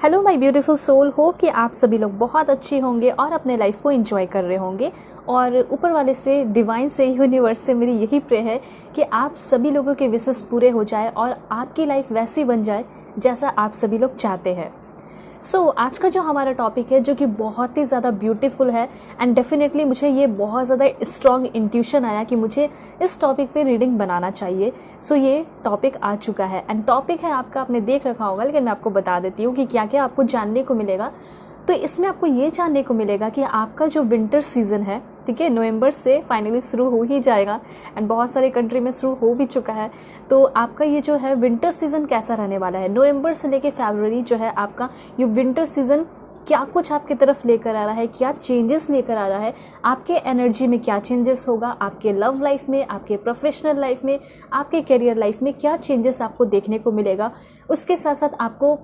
Hello my beautiful soul, hope कि आप सभी लोग बहुत अच्छे होंगे और अपने लाइफ को एंजॉय कर रहे होंगे। और ऊपर वाले से, डिवाइन से, यूनिवर्स से मेरी यही प्रे है कि आप सभी लोगों के विशेस पूरे हो जाए और आपकी लाइफ वैसी बन जाए जैसा आप सभी लोग चाहते हैं। आज का जो हमारा टॉपिक है जो कि बहुत ही ज़्यादा ब्यूटीफुल है एंड डेफिनेटली मुझे ये बहुत ज़्यादा स्ट्रॉन्ग इंट्यूशन आया कि मुझे इस टॉपिक पे रीडिंग बनाना चाहिए। ये टॉपिक आ चुका है एंड टॉपिक है आपका, आपने देख रखा होगा, लेकिन मैं आपको बता देती हूँ कि क्या क्या आपको जानने को मिलेगा। तो इसमें आपको ये जानने को मिलेगा कि आपका जो विंटर सीजन है, ठीक है, नवंबर से फाइनली शुरू हो ही जाएगा एंड बहुत सारे कंट्री में शुरू हो भी चुका है। तो आपका ये जो है विंटर सीजन कैसा रहने वाला है, नवंबर से लेके फरवरी जो है आपका ये विंटर सीजन क्या कुछ आपकी तरफ लेकर आ रहा है, क्या चेंजेस लेकर आ रहा है, आपके एनर्जी में क्या चेंजेस होगा, आपके लव लाइफ में, आपके प्रोफेशनल लाइफ में, आपके करियर लाइफ में क्या चेंजेस आपको देखने को मिलेगा। उसके साथ साथ आपको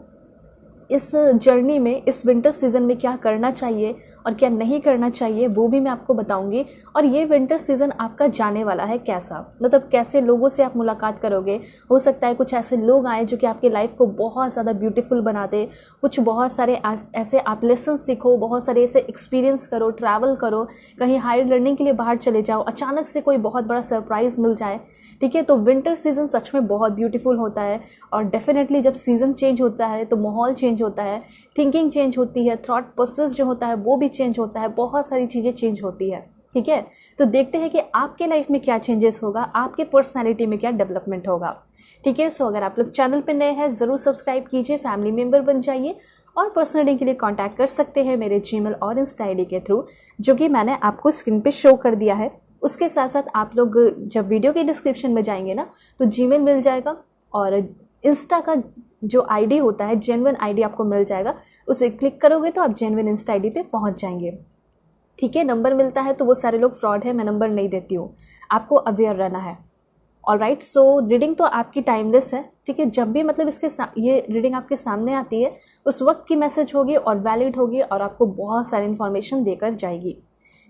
इस जर्नी में, इस विंटर सीजन में क्या करना चाहिए और क्या नहीं करना चाहिए वो भी मैं आपको बताऊंगी। और ये विंटर सीजन आपका जाने वाला है कैसा, मतलब कैसे लोगों से आप मुलाकात करोगे। हो सकता है कुछ ऐसे लोग आए जो कि आपकी लाइफ को बहुत ज़्यादा ब्यूटीफुल बना दे, कुछ बहुत सारे ऐसे आप लेसन सीखो, बहुत सारे ऐसे एक्सपीरियंस करो, ट्रैवल करो, कहीं हायर लर्निंग के लिए बाहर चले जाओ, अचानक से कोई बहुत बड़ा सरप्राइज़ मिल जाए, ठीक है। तो विंटर सीजन सच में बहुत ब्यूटीफुल होता है और डेफिनेटली जब सीजन चेंज होता है तो माहौल चेंज होता है, थिंकिंग चेंज होती है, थॉट प्रोसेस जो होता है वो भी चेंज होता है, बहुत सारी चीज़ें चेंज होती है, ठीक है। तो देखते हैं कि आपके लाइफ में क्या चेंजेस होगा, आपके पर्सनैलिटी में क्या डेवलपमेंट होगा, ठीक है। अगर आप लोग चैनल पर नए हैं ज़रूर सब्सक्राइब कीजिए, फैमिली मेम्बर बन जाइए और पर्सनल रीडिंग के लिए कांटेक्ट कर सकते हैं मेरे जीमेल और इंस्टा आईडी के थ्रू, जो कि मैंने आपको स्क्रीन पे शो कर दिया है। उसके साथ साथ आप लोग जब वीडियो के डिस्क्रिप्शन में जाएंगे ना तो जीमेल मिल जाएगा और इंस्टा का जो आईडी होता है, जेन्युइन आईडी आपको मिल जाएगा, उसे क्लिक करोगे तो आप जेन्युइन इंस्टा आईडी पे पहुंच जाएंगे, ठीक है। नंबर मिलता है तो वो सारे लोग फ्रॉड है, मैं नंबर नहीं देती हूँ, आपको अवेयर रहना है। ऑलराइट, रीडिंग तो आपकी टाइमलेस है, ठीक है। जब भी मतलब ये रीडिंग आपके सामने आती है उस वक्त की मैसेज होगी और वैलिड होगी और आपको बहुत सारी इन्फॉर्मेशन देकर जाएगी,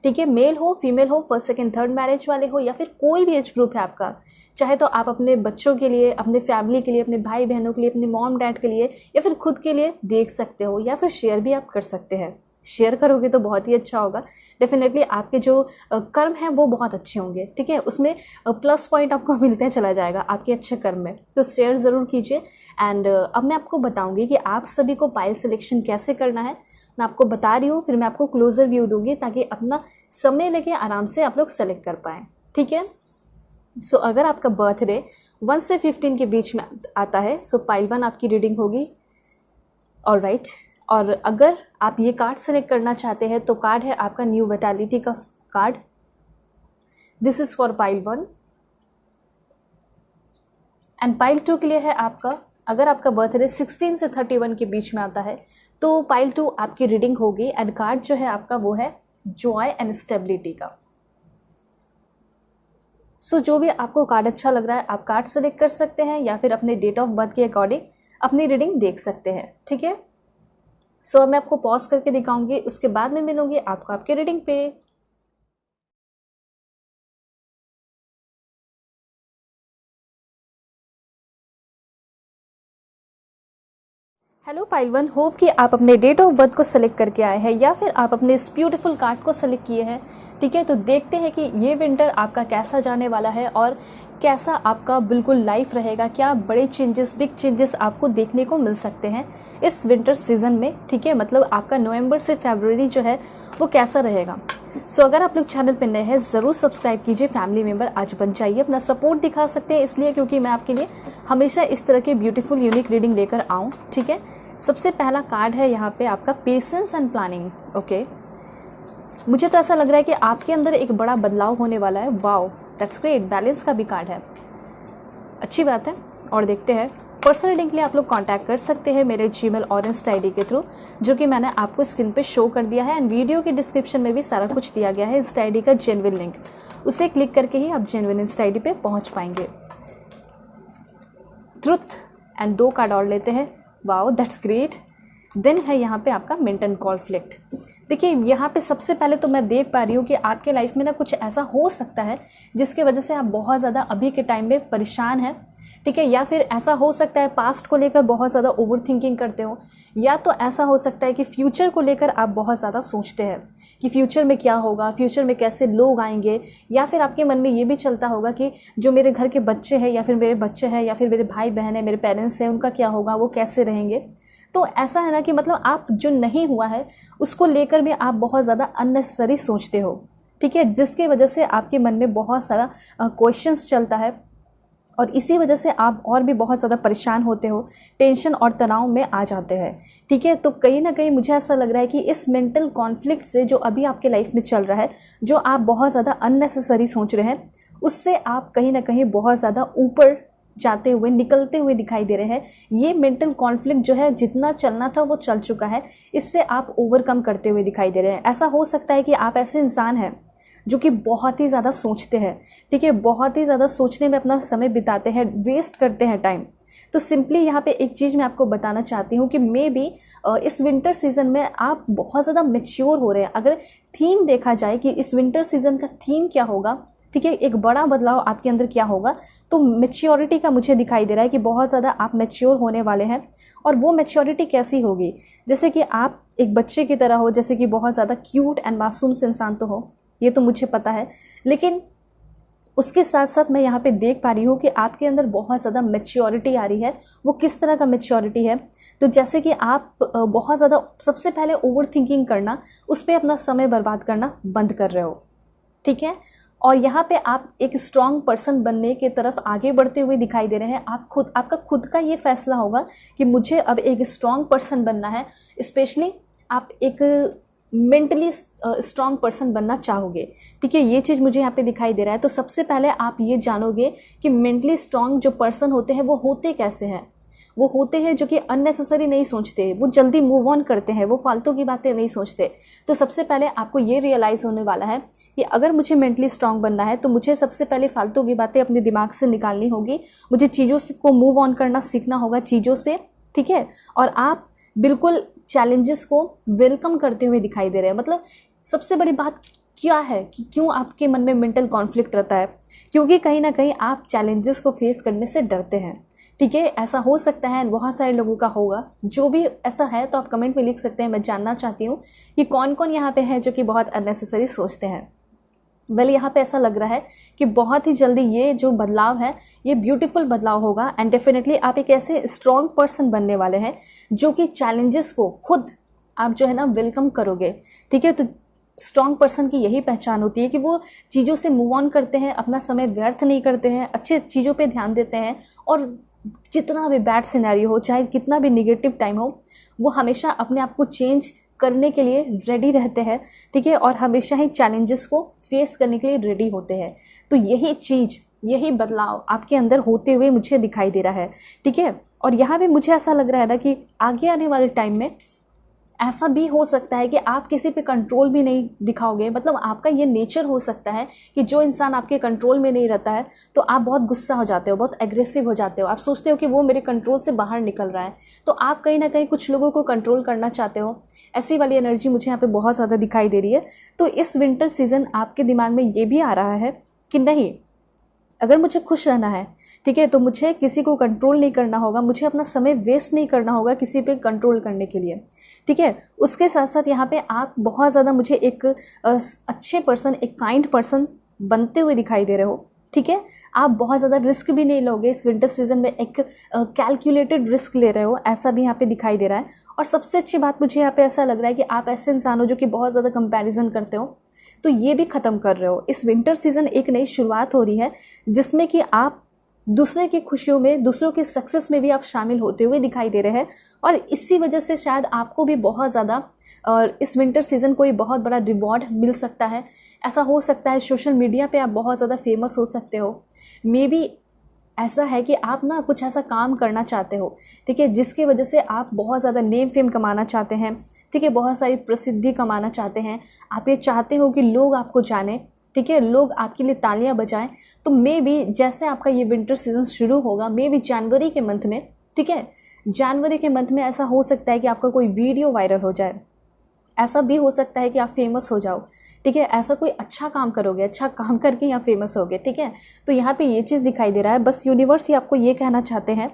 ठीक है। मेल हो, फीमेल हो, फर्स्ट सेकंड थर्ड मैरिज वाले हो या फिर कोई भी एज ग्रुप है आपका, चाहे तो आप अपने बच्चों के लिए, अपने फैमिली के लिए, अपने भाई बहनों के लिए, अपने मॉम डैड के लिए या फिर खुद के लिए देख सकते हो या फिर शेयर भी आप कर सकते हैं। शेयर करोगे तो बहुत ही अच्छा होगा, डेफिनेटली आपके जो कर्म हैं वो बहुत अच्छे होंगे, ठीक है। उसमें प्लस पॉइंट आपको मिलते चला जाएगा आपके अच्छे कर्म में, तो शेयर ज़रूर कीजिए। एंड अब मैं आपको बताऊंगी कि आप सभी को पाइल सिलेक्शन कैसे करना है, मैं आपको बता रही हूँ, फिर मैं आपको क्लोजर व्यू दूंगी ताकि अपना समय लेके आराम से आप लोग सेलेक्ट कर पाएँ, ठीक है। अगर आपका बर्थडे 1 से 15 के बीच में आता है पाइल 1 आपकी रीडिंग होगी, ऑलराइट। और अगर आप ये कार्ड सेलेक्ट करना चाहते हैं तो कार्ड है आपका न्यू विटालिटी का card, this is for pile 1। And pile 2 के लिए है आपका, अगर आपका बर्थडे 16 से 31 के बीच में आता है तो पाइल 2 आपकी रीडिंग होगी। एंड कार्ड जो है आपका वो है जॉय एंड स्टेबिलिटी का। जो भी आपको कार्ड अच्छा लग रहा है आप कार्ड सेलेक्ट कर सकते हैं या फिर अपने डेट ऑफ बर्थ के अकॉर्डिंग अपनी रीडिंग देख सकते हैं, ठीक है। अब मैं आपको पॉज करके दिखाऊंगी, उसके बाद में मिलूंगी आपको आपके रीडिंग पे। हेलो पाइल 1, होप कि आप अपने डेट ऑफ बर्थ को सेलेक्ट करके आए हैं या फिर आप अपने इस ब्यूटीफुल कार्ड को सेलेक्ट किए हैं, ठीक है। तो देखते हैं कि ये विंटर आपका कैसा जाने वाला है और कैसा आपका बिल्कुल लाइफ रहेगा, क्या बड़े चेंजेस, बिग चेंजेस आपको देखने को मिल सकते हैं इस विंटर सीजन में, ठीक है। मतलब आपका नवंबर से फरवरी जो है वो कैसा रहेगा। अगर आप लोग चैनल पर नए हैं ज़रूर सब्सक्राइब कीजिए, फैमिली मेम्बर आज बन जाइए। अपना सपोर्ट दिखा सकते हैं इसलिए क्योंकि मैं आपके लिए हमेशा इस तरह के ब्यूटीफुल यूनिक रीडिंग लेकर आऊँ, ठीक है। सबसे पहला कार्ड है यहाँ पे आपका पेशेंस एंड प्लानिंग, ओके। मुझे तो ऐसा लग रहा है कि आपके अंदर एक बड़ा बदलाव होने वाला है। Wow, that's great. बैलेंस का भी कार्ड है, अच्छी बात है। और देखते हैं, पर्सनल रीडिंग के लिए आप लोग कांटेक्ट कर सकते हैं मेरे जीमेल और इंस्टा आईडी के थ्रू, जो कि मैंने आपको स्क्रीन पे शो कर दिया है। एंड वीडियो के डिस्क्रिप्शन में भी सारा कुछ दिया गया है, इंस्टा आईडी का जेन्युइन लिंक, उसे क्लिक करके ही आप जेन्युइन इंस्टा आईडी पे पहुंच पाएंगे। ट्रुथ एंड 2 कार्ड और लेते हैं। Wow, that's great. देन है यहाँ पे आपका मेंटल कॉन्फ्लिक्ट। देखिए यहाँ पे सबसे पहले तो मैं देख पा रही हूँ कि आपके लाइफ में ना कुछ ऐसा हो सकता है जिसके वजह से आप बहुत ज़्यादा अभी के टाइम में परेशान हैं, ठीक है। या फिर ऐसा हो सकता है पास्ट को लेकर बहुत ज़्यादा ओवर थिंकिंग करते हो, या तो ऐसा हो सकता है कि फ्यूचर को लेकर आप बहुत ज़्यादा सोचते हैं कि फ्यूचर में क्या होगा, फ्यूचर में कैसे लोग आएंगे, या फिर आपके मन में ये भी चलता होगा कि जो मेरे घर के बच्चे हैं या फिर मेरे बच्चे हैं या फिर मेरे भाई बहन है, मेरे पेरेंट्स हैं, उनका क्या होगा, वो कैसे रहेंगे। तो ऐसा है ना कि मतलब आप जो नहीं हुआ है उसको लेकर भी आप बहुत ज़्यादा अननेसेसरी सोचते हो, ठीक है, जिसकी वजह से आपके मन में बहुत सारा क्वेश्चंस चलता है और इसी वजह से आप और भी बहुत ज़्यादा परेशान होते हो, टेंशन और तनाव में आ जाते हैं, ठीक है। तो कहीं ना कहीं मुझे ऐसा लग रहा है कि इस मेंटल कॉन्फ्लिक्ट से जो अभी आपके लाइफ में चल रहा है, जो आप बहुत ज़्यादा अननेसेसरी सोच रहे हैं, उससे आप कहीं ना कहीं बहुत ज़्यादा ऊपर जाते हुए, निकलते हुए दिखाई दे रहे हैं। ये मेंटल कॉन्फ्लिक्ट जो है, जितना चलना था वो चल चुका है, इससे आप ओवरकम करते हुए दिखाई दे रहे हैं। ऐसा हो सकता है कि आप ऐसे इंसान हैं जो कि बहुत ही ज़्यादा सोचते हैं, ठीक है, बहुत ही ज़्यादा सोचने में अपना समय बिताते हैं, वेस्ट करते हैं टाइम। तो सिंपली यहाँ पे एक चीज़ मैं आपको बताना चाहती हूँ कि मे बी इस विंटर सीजन में आप बहुत ज़्यादा मेच्योर हो रहे हैं। अगर थीम देखा जाए कि इस विंटर सीजन का थीम क्या होगा, ठीक है, एक बड़ा बदलाव आपके अंदर क्या होगा, तो मेच्योरिटी का मुझे दिखाई दे रहा है कि बहुत ज़्यादा आप मेच्योर होने वाले हैं। और वो मेच्योरिटी कैसी होगी, जैसे कि आप एक बच्चे की तरह हो, जैसे कि बहुत ज़्यादा क्यूट एंड मासूम से इंसान तो हो, ये तो मुझे पता है, लेकिन उसके साथ साथ मैं यहाँ पे देख पा रही हूँ कि आपके अंदर बहुत ज़्यादा मेच्योरिटी आ रही है। वो किस तरह का मेच्योरिटी है, तो जैसे कि आप बहुत ज़्यादा सबसे पहले ओवर थिंकिंग करना, उस पर अपना समय बर्बाद करना बंद कर रहे हो, ठीक है। और यहाँ पे आप एक स्ट्रांग पर्सन बनने की तरफ आगे बढ़ते हुए दिखाई दे रहे हैं। आपका खुद का ये फैसला होगा कि मुझे अब एक स्ट्रांग पर्सन बनना है। स्पेशली आप एक मेंटली स्ट्रांग पर्सन बनना चाहोगे, ठीक है, ये चीज़ मुझे यहाँ पे दिखाई दे रहा है। तो सबसे पहले आप ये जानोगे कि मेंटली स्ट्रांग जो पर्सन होते हैं वो होते कैसे हैं। वो होते हैं जो कि अननेसेसरी नहीं सोचते, वो जल्दी मूव ऑन करते हैं, वो फालतू की बातें नहीं सोचते। तो सबसे पहले आपको ये रियलाइज़ होने वाला है कि अगर मुझे मेंटली स्ट्रांग बनना है तो मुझे सबसे पहले फालतू की बातें अपने दिमाग से निकालनी होगी, मुझे चीज़ों से को मूव ऑन करना सीखना होगा चीज़ों से, ठीक है। और आप बिल्कुल चैलेंजेस को वेलकम करते हुए दिखाई दे रहे हैं। मतलब सबसे बड़ी बात क्या है कि क्यों आपके मन में मेंटल कॉन्फ्लिक्ट रहता है, क्योंकि कहीं ना कहीं आप चैलेंजेस को फेस करने से डरते हैं, ठीक है। ऐसा हो सकता है, बहुत सारे लोगों का होगा। जो भी ऐसा है तो आप कमेंट में लिख सकते हैं, मैं जानना चाहती हूँ कि कौन कौन यहाँ पे है जो कि बहुत अननेसेसरी सोचते हैं। वेल यहाँ पे ऐसा लग रहा है कि बहुत ही जल्दी ये जो बदलाव है ये ब्यूटीफुल बदलाव होगा एंड डेफिनेटली आप एक ऐसे स्ट्रॉन्ग पर्सन बनने वाले हैं जो कि चैलेंजेस को खुद आप जो है ना वेलकम करोगे, ठीक है। तो स्ट्रॉन्ग पर्सन की यही पहचान होती है कि वो चीज़ों से मूव ऑन करते हैं, अपना समय व्यर्थ नहीं करते हैं, अच्छे चीज़ों पे ध्यान देते हैं और जितना भी बैड सिनेरियो हो, चाहे कितना भी निगेटिव टाइम हो, वो हमेशा अपने आप को चेंज करने के लिए रेडी रहते हैं, ठीक है, और हमेशा ही चैलेंजेस को फेस करने के लिए रेडी होते हैं। तो यही चीज़, यही बदलाव आपके अंदर होते हुए मुझे दिखाई दे रहा है, ठीक है। और यहाँ भी मुझे ऐसा लग रहा है ना कि आगे आने वाले टाइम में ऐसा भी हो सकता है कि आप किसी पे कंट्रोल भी नहीं दिखाओगे। मतलब आपका ये नेचर हो सकता है कि जो इंसान आपके कंट्रोल में नहीं रहता है तो आप बहुत गुस्सा हो जाते हो, बहुत एग्रेसिव हो जाते हो, आप सोचते हो कि वो मेरे कंट्रोल से बाहर निकल रहा है, तो आप कहीं ना कहीं कुछ लोगों को कंट्रोल करना चाहते हो। ऐसी वाली एनर्जी मुझे यहाँ पे बहुत ज़्यादा दिखाई दे रही है। तो इस विंटर सीजन आपके दिमाग में ये भी आ रहा है कि नहीं, अगर मुझे खुश रहना है, ठीक है, तो मुझे किसी को कंट्रोल नहीं करना होगा, मुझे अपना समय वेस्ट नहीं करना होगा किसी पे कंट्रोल करने के लिए, ठीक है। उसके साथ साथ यहाँ पे आप बहुत ज़्यादा मुझे एक अच्छे पर्सन, एक काइंड पर्सन बनते हुए दिखाई दे रहे हो, ठीक है। आप बहुत ज़्यादा रिस्क भी नहीं लोगे इस विंटर सीजन में, एक कैलकुलेटेड रिस्क ले रहे हो, ऐसा भी यहाँ पे दिखाई दे रहा है। और सबसे अच्छी बात मुझे यहाँ पे ऐसा लग रहा है कि आप ऐसे इंसान हो जो कि बहुत ज़्यादा कंपैरिजन करते हो, तो ये भी ख़त्म कर रहे हो। इस विंटर सीजन एक नई शुरुआत हो रही है जिसमें कि आप दूसरे की खुशियों में, दूसरों के सक्सेस में भी आप शामिल होते हुए दिखाई दे रहे हैं। और इसी वजह से शायद आपको भी बहुत ज़्यादा और इस विंटर सीजन कोई बहुत बड़ा रिवॉर्ड मिल सकता है। ऐसा हो सकता है सोशल मीडिया पे आप बहुत ज़्यादा फेमस हो सकते हो। मे बी ऐसा है कि आप ना कुछ ऐसा काम करना चाहते हो, ठीक है, जिसकी वजह से आप बहुत ज़्यादा नेम फेम कमाना चाहते हैं, ठीक है, बहुत सारी प्रसिद्धि कमाना चाहते हैं। आप ये चाहते हो कि लोग आपको जाने, ठीक है, लोग आपके लिए तालियां बजाएं। तो मे बी जैसे आपका ये विंटर सीजन शुरू होगा, मे बी जनवरी के मंथ में, ठीक है, जनवरी के मंथ में ऐसा हो सकता है कि आपका कोई वीडियो वायरल हो जाए, ऐसा भी हो सकता है कि आप फेमस हो जाओ, ठीक है, ऐसा कोई अच्छा काम करोगे, अच्छा काम करके यहाँ फेमस होगे, ठीक है। तो यहाँ पे ये चीज़ दिखाई दे रहा है। बस यूनिवर्स ही आपको ये कहना चाहते हैं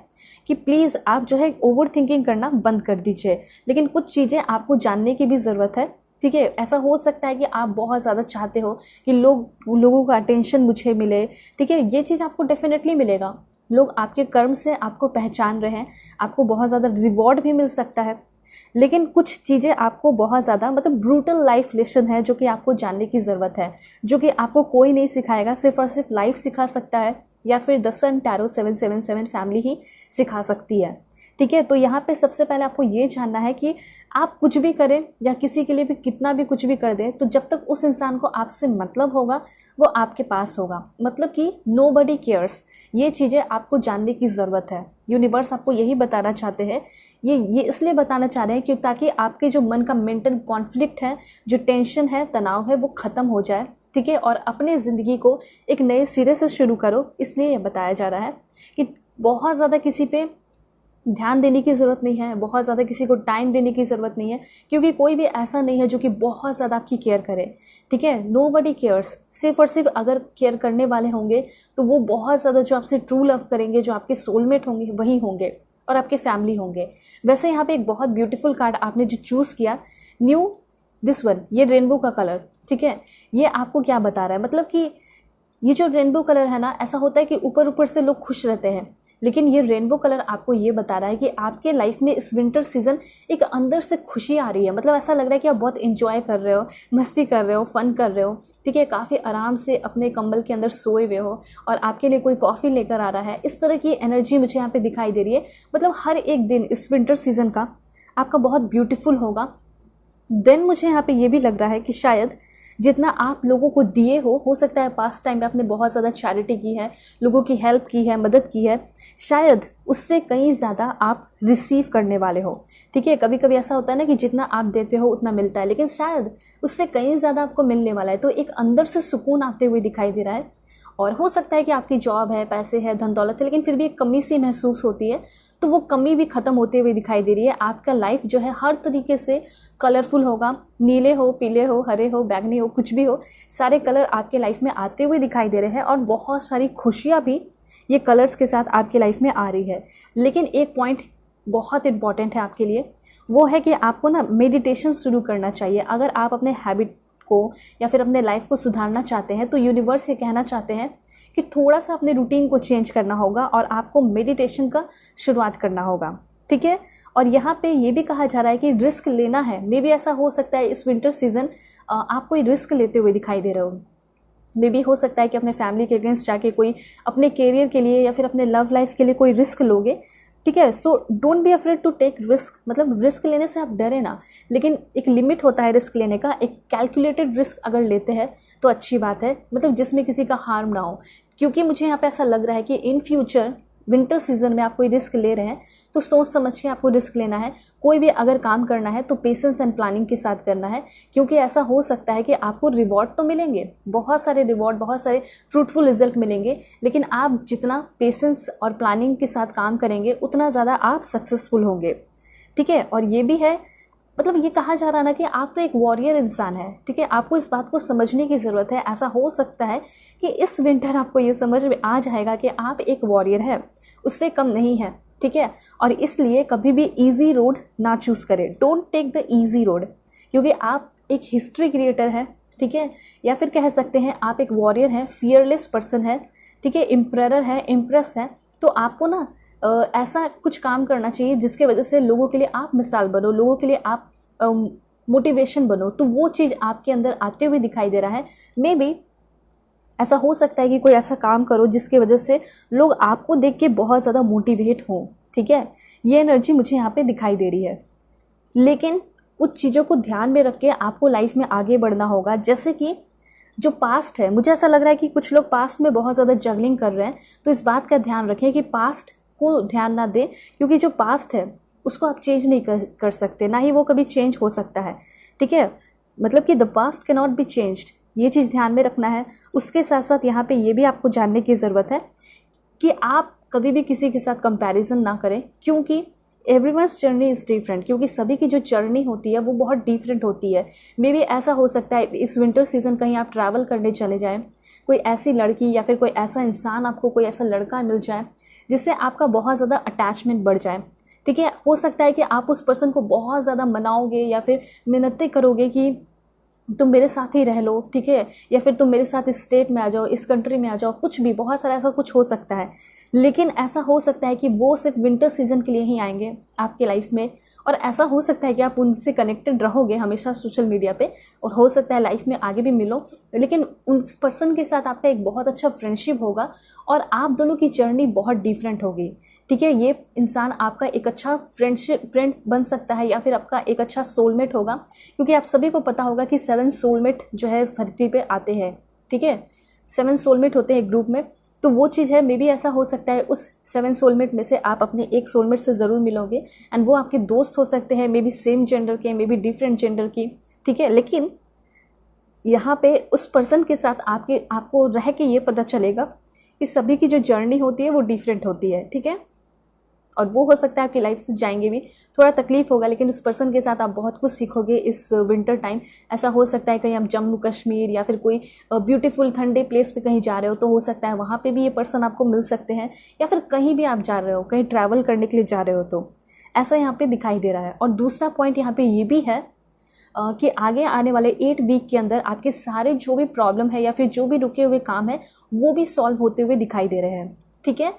कि प्लीज़ आप जो है ओवर थिंकिंग करना बंद कर दीजिए। लेकिन कुछ चीज़ें आपको जानने की भी ज़रूरत है, ठीक है। ऐसा हो सकता है कि आप बहुत ज़्यादा चाहते हो कि लोगों का अटेंशन मुझे मिले, ठीक है। ये चीज़ आपको डेफिनेटली मिलेगा। लोग आपके कर्म से आपको पहचान रहे हैं, आपको बहुत ज़्यादा रिवॉर्ड भी मिल सकता है। लेकिन कुछ चीज़ें आपको बहुत ज़्यादा मतलब ब्रूटल लाइफ लेसन है जो कि आपको जानने की ज़रूरत है, जो कि आपको कोई नहीं सिखाएगा, सिर्फ और सिर्फ लाइफ सिखा सकता है, या फिर द सन टैरो 777 फैमिली ही सिखा सकती है, ठीक है। तो यहाँ पे सबसे पहले आपको ये जानना है कि आप कुछ भी करें या किसी के लिए भी कितना भी कुछ भी कर दें, तो जब तक उस इंसान को आपसे मतलब होगा वो आपके पास होगा। मतलब कि नोबडी केयर्स, ये चीज़ें आपको जानने की ज़रूरत है। यूनिवर्स आपको यही बताना चाहते हैं, ये इसलिए बताना चाह रहे हैं कि ताकि आपके जो मन का मेंटल कॉन्फ्लिक्ट है, जो टेंशन है, तनाव है, वो ख़त्म हो जाए, ठीक है। और अपने ज़िंदगी को एक नए सिरे से शुरू करो। इसलिए ये बताया जा रहा है कि बहुत ज़्यादा किसी पे ध्यान देने की ज़रूरत नहीं है, बहुत ज़्यादा किसी को टाइम देने की ज़रूरत नहीं है, क्योंकि कोई भी ऐसा नहीं है जो कि बहुत ज़्यादा आपकी केयर करे, ठीक है। नोबडी केयर्स, सिर्फ और सिर्फ अगर केयर करने वाले होंगे तो वो बहुत ज़्यादा जो आपसे ट्रू लव करेंगे, जो आपके सोलमेट होंगे वही होंगे, और आपके फैमिली होंगे। वैसे यहाँ पे एक बहुत ब्यूटीफुल कार्ड आपने जो चूज़ किया, न्यू दिस वन, ये रेनबो का कलर, ठीक है। ये आपको क्या बता रहा है, मतलब कि ये जो रेनबो कलर है ना, ऐसा होता है कि ऊपर ऊपर से लोग खुश रहते हैं, लेकिन ये रेनबो कलर आपको ये बता रहा है कि आपके लाइफ में इस विंटर सीजन एक अंदर से खुशी आ रही है। मतलब ऐसा लग रहा है कि आप बहुत इंजॉय कर रहे हो, मस्ती कर रहे हो, फन कर रहे हो, ठीक है। काफ़ी आराम से अपने कंबल के अंदर सोए हुए हो और आपके लिए कोई कॉफ़ी लेकर आ रहा है, इस तरह की एनर्जी मुझे यहाँ पे दिखाई दे रही है। मतलब हर एक दिन इस विंटर सीजन का आपका बहुत ब्यूटीफुल होगा। देन मुझे यहाँ पे ये भी लग रहा है कि शायद जितना आप लोगों को दिए हो सकता है पास्ट टाइम में आपने बहुत ज़्यादा चैरिटी की है, लोगों की हेल्प की है, मदद की है, शायद उससे कहीं ज़्यादा आप रिसीव करने वाले हो, ठीक है। कभी कभी ऐसा होता है ना कि जितना आप देते हो उतना मिलता है, लेकिन शायद उससे कहीं ज़्यादा आपको मिलने वाला है। तो एक अंदर से सुकून आते हुए दिखाई दे रहा है। और हो सकता है कि आपकी जॉब है, पैसे है, धन दौलत है, लेकिन फिर भी एक कमी सी महसूस होती है, तो वो कमी भी ख़त्म होते हुए दिखाई दे रही है। आपका लाइफ जो है हर तरीके से कलरफुल होगा, नीले हो, पीले हो, हरे हो, बैगनी हो, कुछ भी हो, सारे कलर आपके लाइफ में आते हुए दिखाई दे रहे हैं। और बहुत सारी खुशियाँ भी ये कलर्स के साथ आपकी लाइफ में आ रही है। लेकिन एक पॉइंट बहुत इंपॉर्टेंट है आपके लिए, वो है कि आपको ना मेडिटेशन शुरू करना चाहिए। अगर आप अपने हैबिट को या फिर अपने लाइफ को सुधारना चाहते हैं, तो यूनिवर्स ये कहना चाहते हैं कि थोड़ा सा अपने रूटीन को चेंज करना होगा और आपको मेडिटेशन का शुरुआत करना होगा, ठीक है। और यहाँ पे ये भी कहा जा रहा है कि रिस्क लेना है। मे बी ऐसा हो सकता है इस विंटर सीजन आप कोई रिस्क लेते हुए दिखाई दे रहे हो। मे बी हो सकता है कि अपने फैमिली के अगेंस्ट जाके कोई अपने करियर के लिए या फिर अपने लव लाइफ के लिए कोई रिस्क लोगे, ठीक है। So don't be afraid to take risk. मतलब रिस्क लेने से आप डरे ना, लेकिन एक लिमिट होता है रिस्क लेने का। एक कैलकुलेटेड रिस्क अगर लेते हैं तो अच्छी बात है, मतलब जिसमें किसी का हार्म ना हो। क्योंकि मुझे यहाँ पे ऐसा लग रहा है कि इन फ्यूचर विंटर सीजन में आप कोई रिस्क ले रहे हैं तो सोच समझ के आपको रिस्क लेना है। कोई भी अगर काम करना है तो पेशेंस एंड प्लानिंग के साथ करना है, क्योंकि ऐसा हो सकता है कि आपको रिवॉर्ड तो मिलेंगे, बहुत सारे रिवॉर्ड, बहुत सारे फ्रूटफुल रिजल्ट मिलेंगे, लेकिन आप जितना पेशेंस और प्लानिंग के साथ काम करेंगे उतना ज़्यादा आप सक्सेसफुल होंगे, ठीक है। और ये भी है, मतलब ये कहा जा रहा है ना कि आप तो एक वॉरियर इंसान है, ठीक है। आपको इस बात को समझने की ज़रूरत है। ऐसा हो सकता है कि इस विंटर आपको ये समझ में आ जाएगा कि आप एक वॉरियर है, उससे कम नहीं है, ठीक है। और इसलिए कभी भी इजी रोड ना चूज़ करें। Don't take the easy road, क्योंकि आप एक हिस्ट्री क्रिएटर है, ठीक है। या फिर कह सकते हैं आप एक वॉरियर है, फियरलेस पर्सन है, ठीक है, एम्परर है, एम्प्रेस है। तो आपको ना ऐसा कुछ काम करना चाहिए जिसके वजह से लोगों के लिए आप मिसाल बनो, लोगों के लिए आप मोटिवेशन बनो। तो वो चीज़ आपके अंदर आते हुए दिखाई दे रहा है। मे बी ऐसा हो सकता है कि कोई ऐसा काम करो जिसकी वजह से लोग आपको देख के बहुत ज़्यादा मोटिवेट हों, ठीक है। ये एनर्जी मुझे यहाँ पे दिखाई दे रही है। लेकिन कुछ चीज़ों को ध्यान में रख के आपको लाइफ में आगे बढ़ना होगा। जैसे कि जो पास्ट है, मुझे ऐसा लग रहा है कि कुछ लोग पास्ट में बहुत ज़्यादा जगलिंग कर रहे हैं, तो इस बात का ध्यान रखें कि पास्ट को ध्यान ना दें, क्योंकि जो पास्ट है उसको आप चेंज नहीं कर सकते, ना ही वो कभी चेंज हो सकता है, ठीक है। मतलब कि the past can not be changed, ये चीज़ ध्यान में रखना है। उसके साथ साथ यहाँ पे ये भी आपको जानने की ज़रूरत है कि आप कभी भी किसी के साथ कंपैरिजन ना करें, क्योंकि एवरीवन्स जर्नी इज़ डिफरेंट, क्योंकि सभी की जो जर्नी होती है वो बहुत डिफरेंट होती है। मे बी ऐसा हो सकता है इस विंटर सीजन कहीं आप ट्रैवल करने चले जाएं, कोई ऐसी लड़की या फिर कोई ऐसा इंसान, आपको कोई ऐसा लड़का मिल जाए जिससे आपका बहुत ज़्यादा अटैचमेंट बढ़ जाए। ठीक है, हो सकता है कि आप उस पर्सन को बहुत ज़्यादा मनाओगे या फिर मिन्नतें करोगे कि तुम मेरे साथ ही रह लो, ठीक है, या फिर तुम मेरे साथ इस स्टेट में आ जाओ, इस कंट्री में आ जाओ, कुछ भी, बहुत सारा ऐसा कुछ हो सकता है। लेकिन ऐसा हो सकता है कि वो सिर्फ विंटर सीजन के लिए ही आएंगे आपके लाइफ में, और ऐसा हो सकता है कि आप उनसे कनेक्टेड रहोगे हमेशा सोशल मीडिया पे, और हो सकता है लाइफ में आगे भी मिलो, लेकिन उस पर्सन के साथ आपका एक बहुत अच्छा फ्रेंडशिप होगा और आप दोनों की जर्नी बहुत डिफरेंट होगी। ठीक है, ये इंसान आपका एक अच्छा फ्रेंड बन सकता है या फिर आपका एक अच्छा सोलमेट होगा, क्योंकि आप सभी को पता होगा कि 7 सोलमेट जो है इस धरती पे आते हैं। ठीक है, 7 सोलमेट होते हैं एक ग्रुप में, तो वो चीज़ है। मे बी ऐसा हो सकता है उस 7 सोलमेट में से आप अपने एक सोलमेट से ज़रूर मिलोगे, एंड वो आपके दोस्त हो सकते हैं, मे बी सेम जेंडर के, मे बी डिफरेंट जेंडर की। ठीक है, लेकिन यहाँ पे उस पर्सन के साथ आपको रह के ये पता चलेगा कि सभी की जो जर्नी होती है वो डिफरेंट होती है। ठीक है, और वो हो सकता है आपकी लाइफ से जाएंगे भी, थोड़ा तकलीफ होगा, लेकिन उस पर्सन के साथ आप बहुत कुछ सीखोगे इस विंटर टाइम। ऐसा हो सकता है कहीं आप जम्मू कश्मीर या फिर कोई ब्यूटीफुल ठंडे प्लेस पे कहीं जा रहे हो, तो हो सकता है वहाँ पे भी ये पर्सन आपको मिल सकते हैं, या फिर कहीं भी आप जा रहे हो, कहीं ट्रैवल करने के लिए जा रहे हो, तो ऐसा यहाँ पे दिखाई दे रहा है। और दूसरा पॉइंट यहाँ पे ये भी है कि आगे आने वाले 8 वीक के अंदर आपके सारे जो भी प्रॉब्लम है या फिर जो भी रुके हुए काम है वो भी सॉल्व होते हुए दिखाई दे रहे हैं। ठीक है,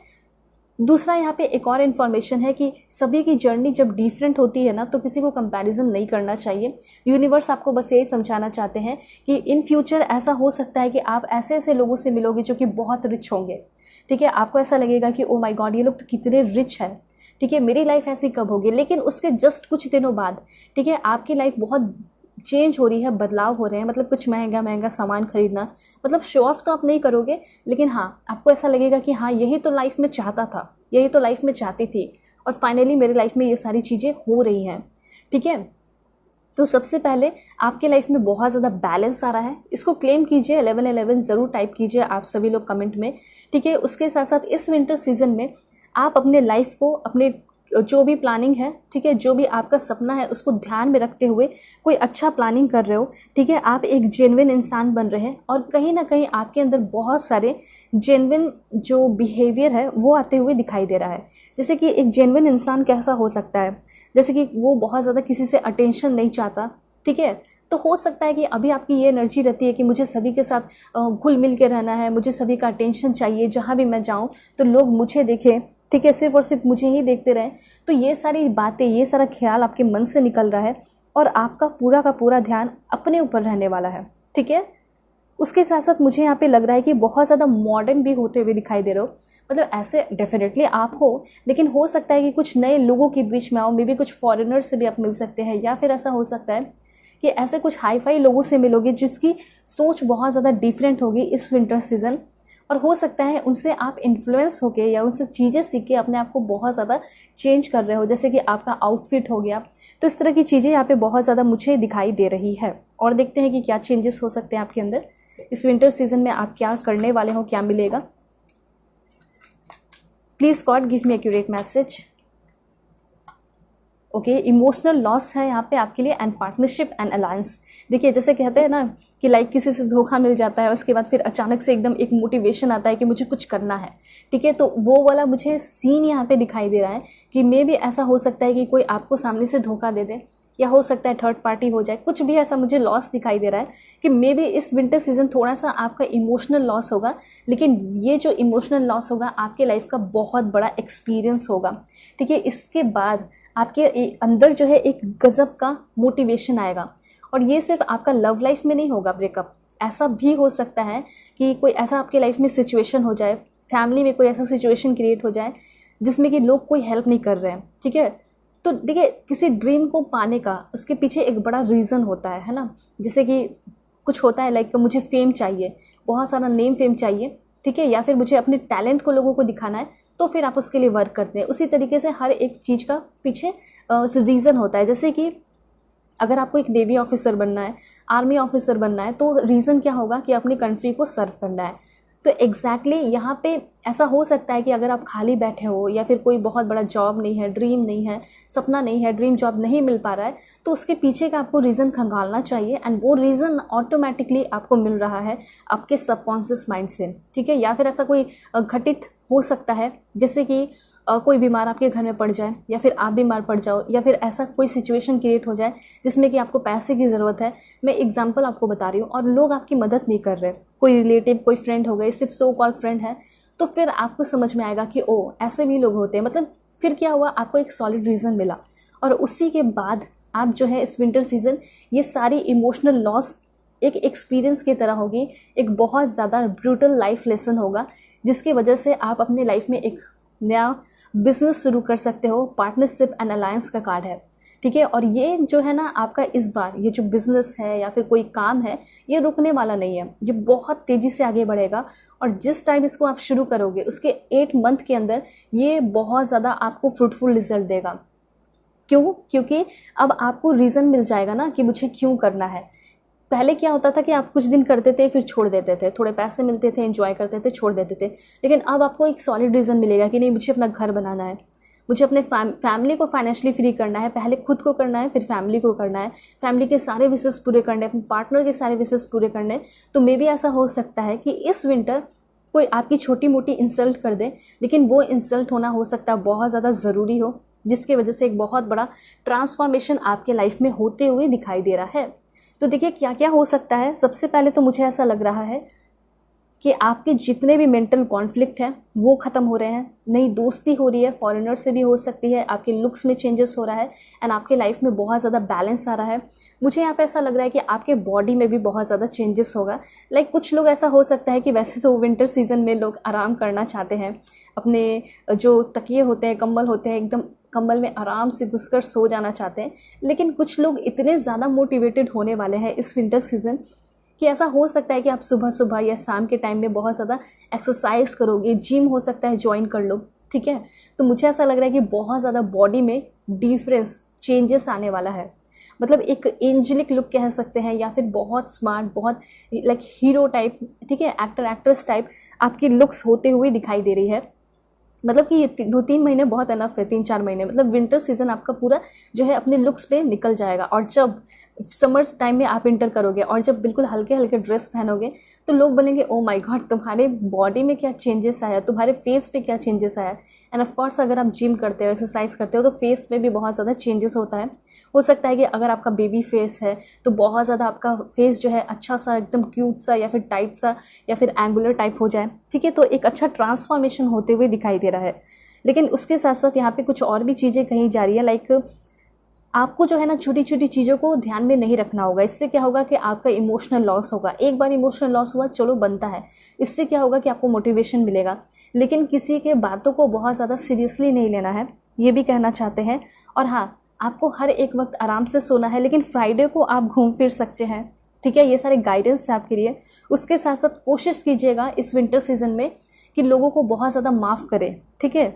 दूसरा यहाँ पे एक और इन्फॉर्मेशन है कि सभी की जर्नी जब डिफरेंट होती है ना, तो किसी को कंपैरिजन नहीं करना चाहिए। यूनिवर्स आपको बस यही समझाना चाहते हैं कि इन फ्यूचर ऐसा हो सकता है कि आप ऐसे ऐसे लोगों से मिलोगे जो कि बहुत रिच होंगे। ठीक है, आपको ऐसा लगेगा कि ओ माय गॉड, ये लोग तो कितने रिच है। ठीक है, मेरी लाइफ ऐसी कब होगी, लेकिन उसके जस्ट कुछ दिनों बाद, ठीक है, आपकी लाइफ बहुत चेंज हो रही है, बदलाव हो रहे हैं। मतलब कुछ महंगा महंगा सामान खरीदना, मतलब शो ऑफ तो आप नहीं करोगे, लेकिन हाँ आपको ऐसा लगेगा कि हाँ यही तो लाइफ में चाहता था, यही तो लाइफ में चाहती थी, और फाइनली मेरी लाइफ में ये सारी चीज़ें हो रही हैं। ठीक है, तो सबसे पहले आपके लाइफ में बहुत ज़्यादा बैलेंस आ रहा है, इसको क्लेम कीजिए। 1111 ज़रूर टाइप कीजिए आप सभी लोग कमेंट में। ठीक है, उसके साथ साथ इस विंटर सीजन में आप अपने लाइफ को, अपने जो भी प्लानिंग है, ठीक है, जो भी आपका सपना है, उसको ध्यान में रखते हुए कोई अच्छा प्लानिंग कर रहे हो। ठीक है, आप एक जेन्युइन इंसान बन रहे हैं, और कहीं ना कहीं आपके अंदर बहुत सारे जेन्युइन जो बिहेवियर है वो आते हुए दिखाई दे रहा है। जैसे कि एक जेन्युइन इंसान कैसा हो सकता है, जैसे कि वो बहुत ज़्यादा किसी से अटेंशन नहीं चाहता। ठीक है, तो हो सकता है कि अभी आपकी ये एनर्जी रहती है कि मुझे सभी के साथ घुल मिल के रहना है, मुझे सभी का अटेंशन चाहिए, जहाँ भी मैं जाऊँ तो लोग मुझे देखें। ठीक है, सिर्फ और सिर्फ मुझे ही देखते रहें। तो ये सारी बातें, ये सारा ख्याल आपके मन से निकल रहा है, और आपका पूरा का पूरा ध्यान अपने ऊपर रहने वाला है। ठीक है, उसके साथ साथ मुझे यहाँ पे लग रहा है कि बहुत ज़्यादा मॉडर्न भी होते हुए दिखाई दे रहे हो। मतलब ऐसे डेफिनेटली आप हो, लेकिन हो सकता है कि कुछ नए लोगों के बीच में आओ, मे बी कुछ फॉरेनर से भी आप मिल सकते हैं, या फिर ऐसा हो सकता है कि ऐसे कुछ हाई फाई लोगों से मिलोगे जिसकी सोच बहुत ज़्यादा डिफरेंट होगी इस विंटर सीजन, और हो सकता है उनसे आप इन्फ्लुएंस होके या उनसे चीज़ें सीख के अपने आप को बहुत ज़्यादा चेंज कर रहे हो, जैसे कि आपका आउटफिट हो गया। तो इस तरह की चीज़ें यहाँ पे बहुत ज़्यादा मुझे दिखाई दे रही है, और देखते हैं कि क्या चेंजेस हो सकते हैं आपके अंदर इस विंटर सीजन में। आप क्या करने वाले हो, क्या मिलेगा। Please God give me accurate message. Okay, emotional loss है यहाँ पे आपके लिए, एंड पार्टनरशिप एंड अलायंस। देखिए, जैसे कहते हैं ना कि लाइक किसी से धोखा मिल जाता है, उसके बाद फिर अचानक से एकदम एक मोटिवेशन आता है कि मुझे कुछ करना है। ठीक है, तो वो वाला मुझे सीन यहाँ पे दिखाई दे रहा है कि मे भी ऐसा हो सकता है कि कोई आपको सामने से धोखा दे दे, या हो सकता है थर्ड पार्टी हो जाए, कुछ भी ऐसा मुझे लॉस दिखाई दे रहा है कि मे बी इस विंटर सीजन थोड़ा सा आपका इमोशनल लॉस होगा, लेकिन ये जो इमोशनल लॉस होगा आपके लाइफ का बहुत बड़ा एक्सपीरियंस होगा। ठीक है, इसके बाद आपके अंदर जो है एक गजब का मोटिवेशन आएगा, और ये सिर्फ आपका लव लाइफ में नहीं होगा ब्रेकअप, ऐसा भी हो सकता है कि कोई ऐसा आपके लाइफ में सिचुएशन हो जाए, फैमिली में कोई ऐसा सिचुएशन क्रिएट हो जाए जिसमें कि लोग कोई हेल्प नहीं कर रहे हैं। ठीक है, तो देखिए, किसी ड्रीम को पाने का उसके पीछे एक बड़ा रीज़न होता है ना। जैसे कि कुछ होता है लाइक मुझे फेम चाहिए, बहुत सारा नेम फेम चाहिए, ठीक है, या फिर मुझे अपने टैलेंट को लोगों को दिखाना है, तो फिर आप उसके लिए वर्क करते हैं। उसी तरीके से हर एक चीज़ का पीछे रीज़न होता है। जैसे कि अगर आपको एक नेवी ऑफिसर बनना है, आर्मी ऑफिसर बनना है, तो रीज़न क्या होगा कि अपनी कंट्री को सर्व करना है। तो एग्जैक्टली यहाँ पे ऐसा हो सकता है कि अगर आप खाली बैठे हो या फिर कोई बहुत बड़ा जॉब नहीं है, ड्रीम नहीं है, सपना नहीं है, ड्रीम जॉब नहीं मिल पा रहा है, तो उसके पीछे का आपको रीज़न खंगालना चाहिए एंड वो रीज़न ऑटोमेटिकली आपको मिल रहा है आपके सबकॉन्शियस माइंड से, ठीक है। या फिर ऐसा कोई घटित हो सकता है जैसे कि कोई बीमार आपके घर में पड़ जाए या फिर आप बीमार पड़ जाओ या फिर ऐसा कोई सिचुएशन क्रिएट हो जाए जिसमें कि आपको पैसे की ज़रूरत है। मैं एग्जांपल आपको बता रही हूँ और लोग आपकी मदद नहीं कर रहे, कोई रिलेटिव, कोई फ्रेंड हो गए, सिर्फ सो कॉल फ्रेंड है, तो फिर आपको समझ में आएगा कि ओ ऐसे भी लोग होते हैं। मतलब फिर क्या हुआ, आपको एक सॉलिड रीज़न मिला और उसी के बाद आप जो है इस विंटर सीजन ये सारी इमोशनल लॉस एक एक्सपीरियंस की तरह होगी, एक बहुत ज़्यादा ब्रूटल लाइफ लेसन होगा जिसकी वजह से आप अपने लाइफ में एक नया बिजनेस शुरू कर सकते हो। पार्टनरशिप एंड अलायंस का कार्ड है, ठीक है। और ये जो है ना आपका इस बार ये जो बिजनेस है या फिर कोई काम है ये रुकने वाला नहीं है, ये बहुत तेज़ी से आगे बढ़ेगा और जिस टाइम इसको आप शुरू करोगे उसके 8 मंथ के अंदर ये बहुत ज़्यादा आपको फ्रूटफुल रिजल्ट देगा। क्यों? क्योंकि अब आपको रीज़न मिल जाएगा ना कि मुझे क्यों करना है। पहले क्या होता था कि आप कुछ दिन करते थे फिर छोड़ देते थे, थोड़े पैसे मिलते थे, एंजॉय करते थे, छोड़ देते थे, लेकिन अब आपको एक सॉलिड रीज़न मिलेगा कि नहीं मुझे अपना घर बनाना है, मुझे अपने फैमिली को फाइनेंशियली फ्री करना है, पहले खुद को करना है फिर फैमिली को करना है, फैमिली के सारे विशेष पूरे करने, अपने पार्टनर के सारे विशेष पूरे करने। तो मे भी ऐसा हो सकता है कि इस विंटर कोई आपकी छोटी मोटी इंसल्ट कर दे, लेकिन वो इंसल्ट होना हो सकता है बहुत ज़्यादा ज़रूरी हो, जिसकी वजह से एक बहुत बड़ा ट्रांसफॉर्मेशन आपके लाइफ में होते हुए दिखाई दे रहा है। तो देखिए क्या क्या हो सकता है। सबसे पहले तो मुझे ऐसा लग रहा है कि आपके जितने भी मेंटल कॉन्फ्लिक्ट हैं वो ख़त्म हो रहे हैं, नई दोस्ती हो रही है, फॉरेनर से भी हो सकती है, आपके लुक्स में चेंजेस हो रहा है एंड आपके लाइफ में बहुत ज़्यादा बैलेंस आ रहा है। मुझे यहाँ पे ऐसा लग रहा है कि आपके बॉडी में भी बहुत ज़्यादा चेंजेस होगा। लाइक कुछ लोग ऐसा हो सकता है कि वैसे तो विंटर सीजन में लोग आराम करना चाहते हैं, अपने जो तकिए होते हैं, कंबल होते हैं, एकदम कंबल में आराम से घुसकर सो जाना चाहते हैं, लेकिन कुछ लोग इतने ज़्यादा मोटिवेटेड होने वाले हैं इस विंटर सीजन कि ऐसा हो सकता है कि आप सुबह सुबह या शाम के टाइम में बहुत ज़्यादा एक्सरसाइज करोगे, जिम हो सकता है ज्वाइन कर लो, ठीक है। तो मुझे ऐसा लग रहा है कि बहुत ज़्यादा बॉडी में डिफरेंस चेंजेस आने वाला है, मतलब एक एंजेलिक लुक कह सकते हैं या फिर बहुत स्मार्ट, बहुत लाइक हीरो टाइप, ठीक है, एक्टर एक्ट्रेस टाइप आपकी लुक्स होते हुए दिखाई दे रही है। मतलब कि ये 2-3 महीने बहुत अनफ है, 3-4 महीने, मतलब विंटर सीजन आपका पूरा जो है अपने लुक्स पे निकल जाएगा। और जब समर्स टाइम में आप इंटर करोगे और जब बिल्कुल हल्के हल्के ड्रेस पहनोगे तो लोग बोलेंगे ओ माय गॉड तुम्हारे बॉडी में क्या चेंजेस आया, तुम्हारे फेस पे क्या चेंजेस आया। एंड ऑफ कोर्स अगर आप जिम करते हो, एक्सरसाइज करते हो तो फेस में भी बहुत ज़्यादा चेंजेस होता है। हो सकता है कि अगर आपका बेबी फेस है तो बहुत ज़्यादा आपका फेस जो है अच्छा सा, एकदम क्यूट सा या फिर टाइट सा या फिर एंगुलर टाइप हो जाए, ठीक है। तो एक अच्छा ट्रांसफॉर्मेशन होते हुए दिखाई दे रहा है। लेकिन उसके साथ साथ यहाँ पे कुछ और भी चीज़ें कही जा रही है, लाइक आपको जो है ना छोटी छोटी चीज़ों को ध्यान में नहीं रखना होगा। इससे क्या होगा कि आपका इमोशनल लॉस होगा। एक बार इमोशनल लॉस हुआ चलो बनता है, इससे क्या होगा कि आपको मोटिवेशन मिलेगा, लेकिन किसी के बातों को बहुत ज़्यादा सीरियसली नहीं लेना है, ये भी कहना चाहते हैं। और हाँ, आपको हर एक वक्त आराम से सोना है, लेकिन फ्राइडे को आप घूम फिर सकते हैं, ठीक है। ये सारे गाइडेंस है आपके लिए। उसके साथ साथ कोशिश कीजिएगा इस विंटर सीजन में कि लोगों को बहुत ज़्यादा माफ़ करें, ठीक है,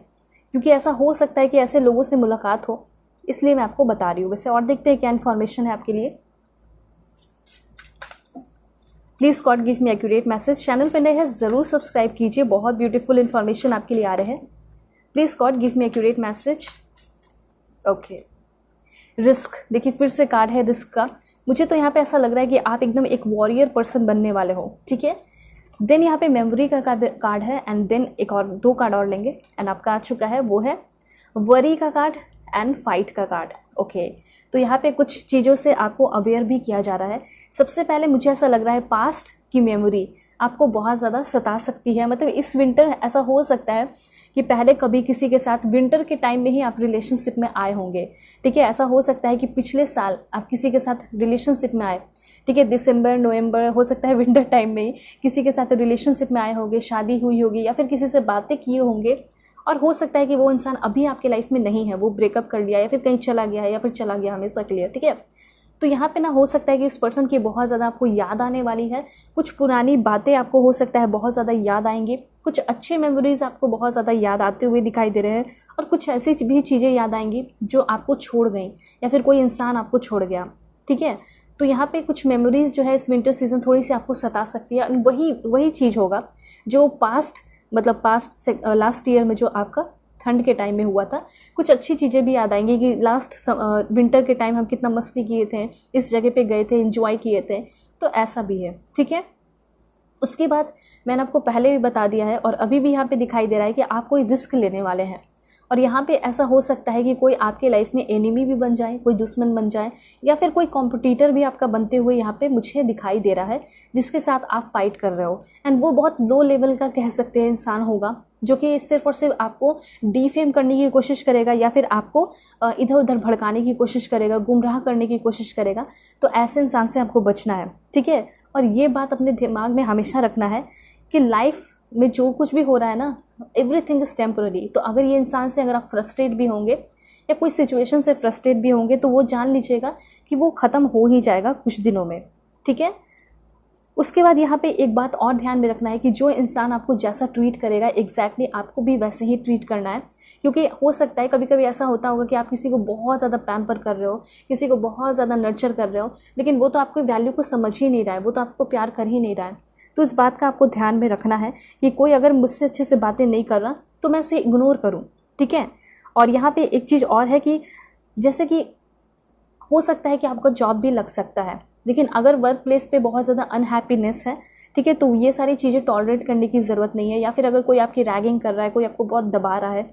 क्योंकि ऐसा हो सकता है कि ऐसे लोगों से मुलाकात हो, इसलिए मैं आपको बता रही हूँ। वैसे और देखते हैं क्या इन्फॉर्मेशन है आपके लिए। Please God give me accurate message. Channel पे नए हैं ज़रूर सब्सक्राइब कीजिए, बहुत ब्यूटीफुल इन्फॉर्मेशन आपके लिए आ रहे हैं। Please God give me accurate message. Okay, risk, देखिए फिर से कार्ड है रिस्क का। मुझे तो यहाँ पे ऐसा लग रहा है कि आप एकदम एक वॉरियर पर्सन बनने वाले हो, ठीक है। देन यहाँ पे मेमोरी का कार्ड है एंड देन एक और 2 कार्ड और लेंगे एंड आपका आ चुका है, वो है वरी का कार्ड एंड फाइट का कार्ड। ओके, तो यहाँ पे कुछ चीज़ों से आपको अवेयर भी किया जा रहा है। सबसे पहले मुझे ऐसा लग रहा है पास्ट की मेमोरी आपको बहुत ज़्यादा सता सकती है। मतलब इस विंटर ऐसा हो सकता है कि पहले कभी किसी के साथ विंटर के टाइम में ही आप रिलेशनशिप में आए होंगे, ठीक है। ऐसा हो सकता है कि पिछले साल आप किसी के साथ रिलेशनशिप में आए, ठीक है, दिसंबर नवंबर, हो सकता है विंटर टाइम में ही किसी के साथ रिलेशनशिप में आए होंगे, शादी हुई होगी या फिर किसी से बातें किए होंगे। और हो सकता है कि वो इंसान अभी आपके लाइफ में नहीं है, वो ब्रेकअप कर लिया या फिर कहीं चला गया है या फिर चला गया हमेशा के लिए, ठीक है। तो यहाँ पे ना हो सकता है कि उस पर्सन की बहुत ज़्यादा आपको याद आने वाली है। कुछ पुरानी बातें आपको हो सकता है बहुत ज़्यादा याद आएंगी, कुछ अच्छे मेमोरीज आपको बहुत ज़्यादा याद आते हुए दिखाई दे रहे हैं, और कुछ ऐसी भी चीज़ें याद आएंगी जो आपको छोड़ गई या फिर कोई इंसान आपको छोड़ गया, ठीक है। तो यहाँ पे कुछ मेमोरीज जो है इस विंटर सीजन थोड़ी सी आपको सता सकती है। वही चीज़ होगा जो पास्ट लास्ट ईयर में जो आपका ठंड के टाइम में हुआ था। कुछ अच्छी चीज़ें भी याद आएंगी कि लास्ट विंटर के टाइम हम कितना मस्ती किए थे, इस जगह पे गए थे, एंजॉय किए थे, तो ऐसा भी है। ठीक है, उसके बाद मैंने आपको पहले भी बता दिया है और अभी भी यहाँ पे दिखाई दे रहा है कि आप कोई रिस्क लेने वाले हैं। और यहाँ पे ऐसा हो सकता है कि कोई आपके लाइफ में एनिमी भी बन जाए, कोई दुश्मन बन जाए, या फिर कोई कॉम्पिटिटर भी आपका बनते हुए यहाँ पे मुझे दिखाई दे रहा है, जिसके साथ आप फाइट कर रहे हो। एंड वो बहुत लो लेवल का कह सकते हैं इंसान होगा, जो कि सिर्फ और सिर्फ आपको डिफेम करने की कोशिश करेगा या फिर आपको इधर उधर भड़काने की कोशिश करेगा, गुमराह करने की कोशिश करेगा। तो ऐसे इंसान से आपको बचना है। ठीक है, और ये बात अपने दिमाग में हमेशा रखना है कि लाइफ में जो कुछ भी हो रहा है ना, एवरीथिंग इज़ टेम्पररी। तो अगर ये इंसान से अगर आप फ्रस्ट्रेट भी होंगे या कोई सिचुएशन से फ्रस्ट्रेट भी होंगे, तो वो जान लीजिएगा कि वो ख़त्म हो ही जाएगा कुछ दिनों में। ठीक है, उसके बाद यहाँ पे एक बात और ध्यान में रखना है कि जो इंसान आपको जैसा ट्रीट करेगा एग्जैक्टली आपको भी वैसे ही ट्रीट करना है। क्योंकि हो सकता है कभी कभी ऐसा होता होगा कि आप किसी को बहुत ज़्यादा पैम्पर कर रहे हो, किसी को बहुत ज़्यादा नर्चर कर रहे हो, लेकिन वो तो आपको वैल्यू को समझ ही नहीं रहा है, वो तो आपको प्यार कर ही नहीं रहा है। तो इस बात का आपको ध्यान में रखना है कि कोई अगर मुझसे अच्छे से बातें नहीं कर रहा तो मैं उसे इग्नोर करूँ। ठीक है, और यहाँ पे एक चीज़ और है कि जैसे कि हो सकता है कि आपका जॉब भी लग सकता है, लेकिन अगर वर्क प्लेस पे बहुत ज़्यादा अनहैप्पीनेस है, ठीक है, तो ये सारी चीज़ें टॉलरेट करने की ज़रूरत नहीं है। या फिर अगर कोई आपकी रैगिंग कर रहा है, कोई आपको बहुत दबा रहा है,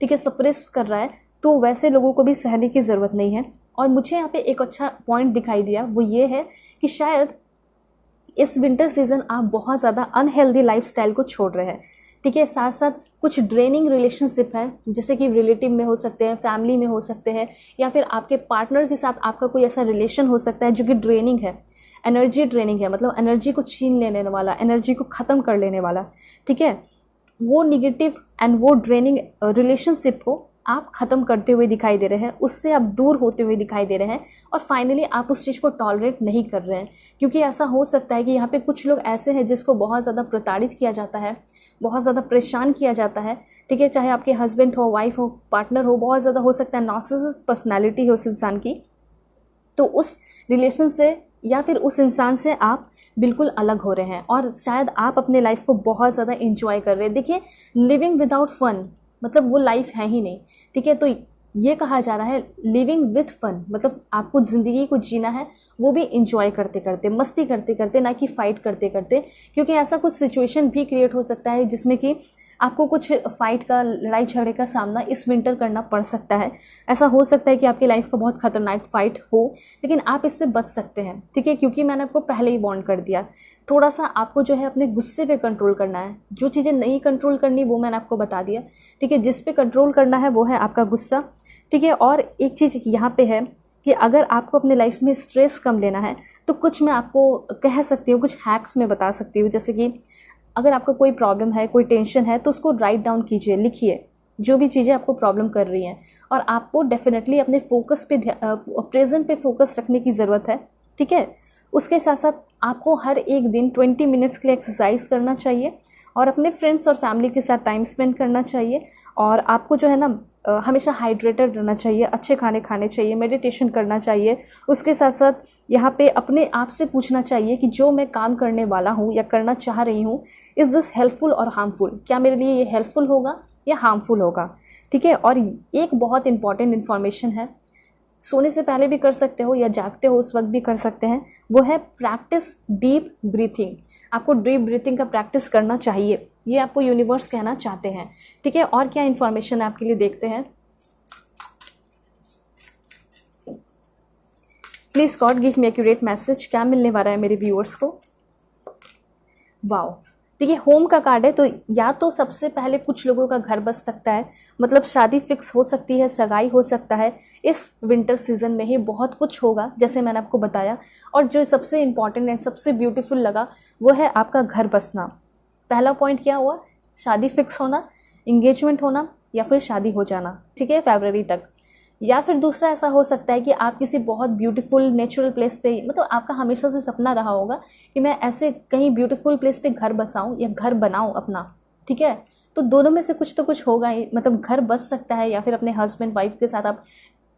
ठीक है, सप्रेस कर रहा है, तो वैसे लोगों को भी सहने की ज़रूरत नहीं है। और मुझे यहाँ पे एक अच्छा पॉइंट दिखाई दिया, वो ये है कि शायद इस विंटर सीजन आप बहुत ज़्यादा अनहेल्दी लाइफस्टाइल को छोड़ रहे हैं। ठीक है, साथ साथ कुछ ड्रेनिंग रिलेशनशिप है, जैसे कि रिलेटिव में हो सकते हैं, फैमिली में हो सकते हैं, या फिर आपके पार्टनर के साथ आपका कोई ऐसा रिलेशन हो सकता है जो कि ड्रेनिंग है, एनर्जी ड्रेनिंग है, मतलब एनर्जी को छीन लेने वाला, एनर्जी को ख़त्म कर लेने वाला। ठीक है, वो निगेटिव एंड वो ड्रेनिंग रिलेशनशिप को आप ख़त्म करते हुए दिखाई दे रहे हैं, उससे आप दूर होते हुए दिखाई दे रहे हैं, और फाइनली आप उस चीज़ को टॉलरेट नहीं कर रहे हैं। क्योंकि ऐसा हो सकता है कि यहाँ पे कुछ लोग ऐसे हैं जिसको बहुत ज़्यादा प्रताड़ित किया जाता है, बहुत ज़्यादा परेशान किया जाता है। ठीक है, चाहे आपके हस्बैंड हो, वाइफ हो, पार्टनर हो, बहुत ज़्यादा हो सकता है नार्सिसिस्ट पर्सनैलिटी हो उस इंसान की। तो उस रिलेशन से या फिर उस इंसान से आप बिल्कुल अलग हो रहे हैं और शायद आप अपने लाइफ को बहुत ज़्यादा इंजॉय कर रहे हैं। देखिए, लिविंग विदाउट फन मतलब वो लाइफ है ही नहीं। ठीक है, तो ये कहा जा रहा है लिविंग विथ फन, मतलब आपको ज़िंदगी को जीना है, वो भी इंजॉय करते करते, मस्ती करते करते, ना कि फाइट करते करते। क्योंकि ऐसा कुछ सिचुएशन भी क्रिएट हो सकता है जिसमें कि आपको कुछ फाइट का, लड़ाई झगड़े का सामना इस विंटर करना पड़ सकता है। ऐसा हो सकता है कि आपकी लाइफ का बहुत खतरनाक फाइट हो, लेकिन आप इससे बच सकते हैं। ठीक है, क्योंकि मैंने आपको पहले ही वार्न कर दिया, थोड़ा सा आपको जो है अपने गुस्से पे कंट्रोल करना है। जो चीज़ें नहीं कंट्रोल करनी वो मैंने आपको बता दिया। ठीक है, जिस पे कंट्रोल करना है वो है आपका गुस्सा। ठीक है, और एक चीज़ यहाँ पे है कि अगर आपको अपने लाइफ में स्ट्रेस कम लेना है तो कुछ मैं आपको कह सकती हूँ, कुछ हैक्स में बता सकती हूँ। जैसे कि अगर आपका कोई प्रॉब्लम है, कोई टेंशन है, तो उसको राइट डाउन कीजिए, लिखिए जो भी चीज़ें आपको प्रॉब्लम कर रही हैं, और आपको डेफिनेटली अपने फोकस पे, प्रेजेंट पे फोकस रखने की ज़रूरत है। ठीक है, उसके साथ साथ आपको हर एक दिन 20 मिनट्स के लिए एक्सरसाइज करना चाहिए और अपने फ्रेंड्स और फैमिली के साथ टाइम स्पेंड करना चाहिए। और आपको जो है ना हमेशा हाइड्रेटेड रहना चाहिए, अच्छे खाने खाने चाहिए, मेडिटेशन करना चाहिए। उसके साथ साथ यहाँ पे अपने आप से पूछना चाहिए कि जो मैं काम करने वाला हूँ या करना चाह रही हूँ, इज़ दिस हेल्पफुल और हार्मफुल, क्या मेरे लिए ये हेल्पफुल होगा या हार्मफुल होगा। ठीक है, और एक बहुत इंपॉर्टेंट इन्फॉर्मेशन है, सोने से पहले भी कर सकते हो या जागते हो उस वक्त भी कर सकते हैं, वो है प्रैक्टिस डीप ब्रीथिंग। आपको डीप ब्रीथिंग का प्रैक्टिस करना चाहिए, ये आपको यूनिवर्स कहना चाहते हैं। ठीक है, और क्या इन्फॉर्मेशन है आपके लिए, देखते हैं। Please God give me accurate message, क्या मिलने वाला है मेरे व्यूअर्स को। वाओ, देखिए होम का कार्ड है, तो या तो सबसे पहले कुछ लोगों का घर बस सकता है, मतलब शादी फिक्स हो सकती है, सगाई हो सकता है। इस विंटर सीजन में ही बहुत कुछ होगा जैसे मैंने आपको बताया। और जो सबसे इम्पॉर्टेंट एंड सबसे ब्यूटीफुल लगा वो है आपका घर बसना। पहला पॉइंट क्या हुआ, शादी फिक्स होना, इंगेजमेंट होना, या फिर शादी हो जाना। ठीक है, फरवरी तक। या फिर दूसरा ऐसा हो सकता है कि आप किसी बहुत ब्यूटीफुल नेचुरल प्लेस पे, मतलब आपका हमेशा से सपना रहा होगा कि मैं ऐसे कहीं ब्यूटीफुल प्लेस पे घर बसाऊं या घर बनाऊं अपना। ठीक है, तो दोनों में से कुछ तो कुछ होगा ही, मतलब घर बस सकता है या फिर अपने हस्बैंड वाइफ के साथ आप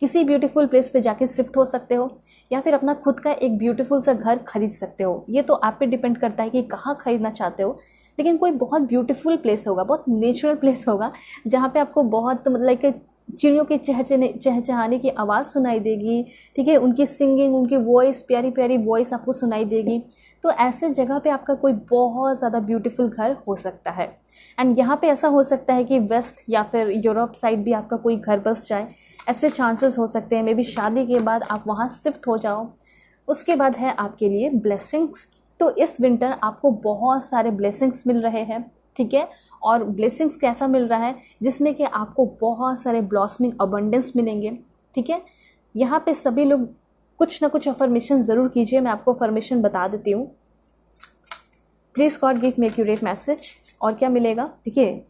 किसी ब्यूटीफुल प्लेस पे जाके शिफ्ट हो सकते हो, या फिर अपना खुद का एक ब्यूटीफुल सा घर खरीद सकते हो। ये तो आप पे डिपेंड करता है कि कहाँ खरीदना चाहते हो। लेकिन कोई बहुत ब्यूटीफुल प्लेस होगा, बहुत नेचुरल प्लेस होगा, जहाँ पे आपको बहुत मतलब कि चिड़ियों के चहचहाने की आवाज़ सुनाई देगी, ठीक है, उनकी सिंगिंग, उनकी वॉइस, प्यारी प्यारी वॉइस आपको सुनाई देगी। तो ऐसे जगह पे आपका कोई बहुत ज़्यादा ब्यूटीफुल घर हो सकता है। एंड यहाँ पे ऐसा हो सकता है कि वेस्ट या फिर यूरोप साइड भी आपका कोई घर बस जाए, ऐसे चांसेस हो सकते हैं। मे बी शादी के बाद आप वहाँ शिफ्ट हो जाओ। उसके बाद है आपके लिए ब्लेसिंग्स। तो इस विंटर आपको बहुत सारे ब्लेसिंग्स मिल रहे हैं, ठीक है। और ब्लेसिंग्स कैसा मिल रहा है, जिसमें कि आपको बहुत सारे ब्लॉसमिंग अबंडेंस मिलेंगे, ठीक है। यहाँ पे सभी लोग कुछ ना कुछ अफर्मेशन ज़रूर कीजिए। मैं आपको अफर्मेशन बता देती हूँ। Please God give me accurate message. और क्या मिलेगा, देखिए,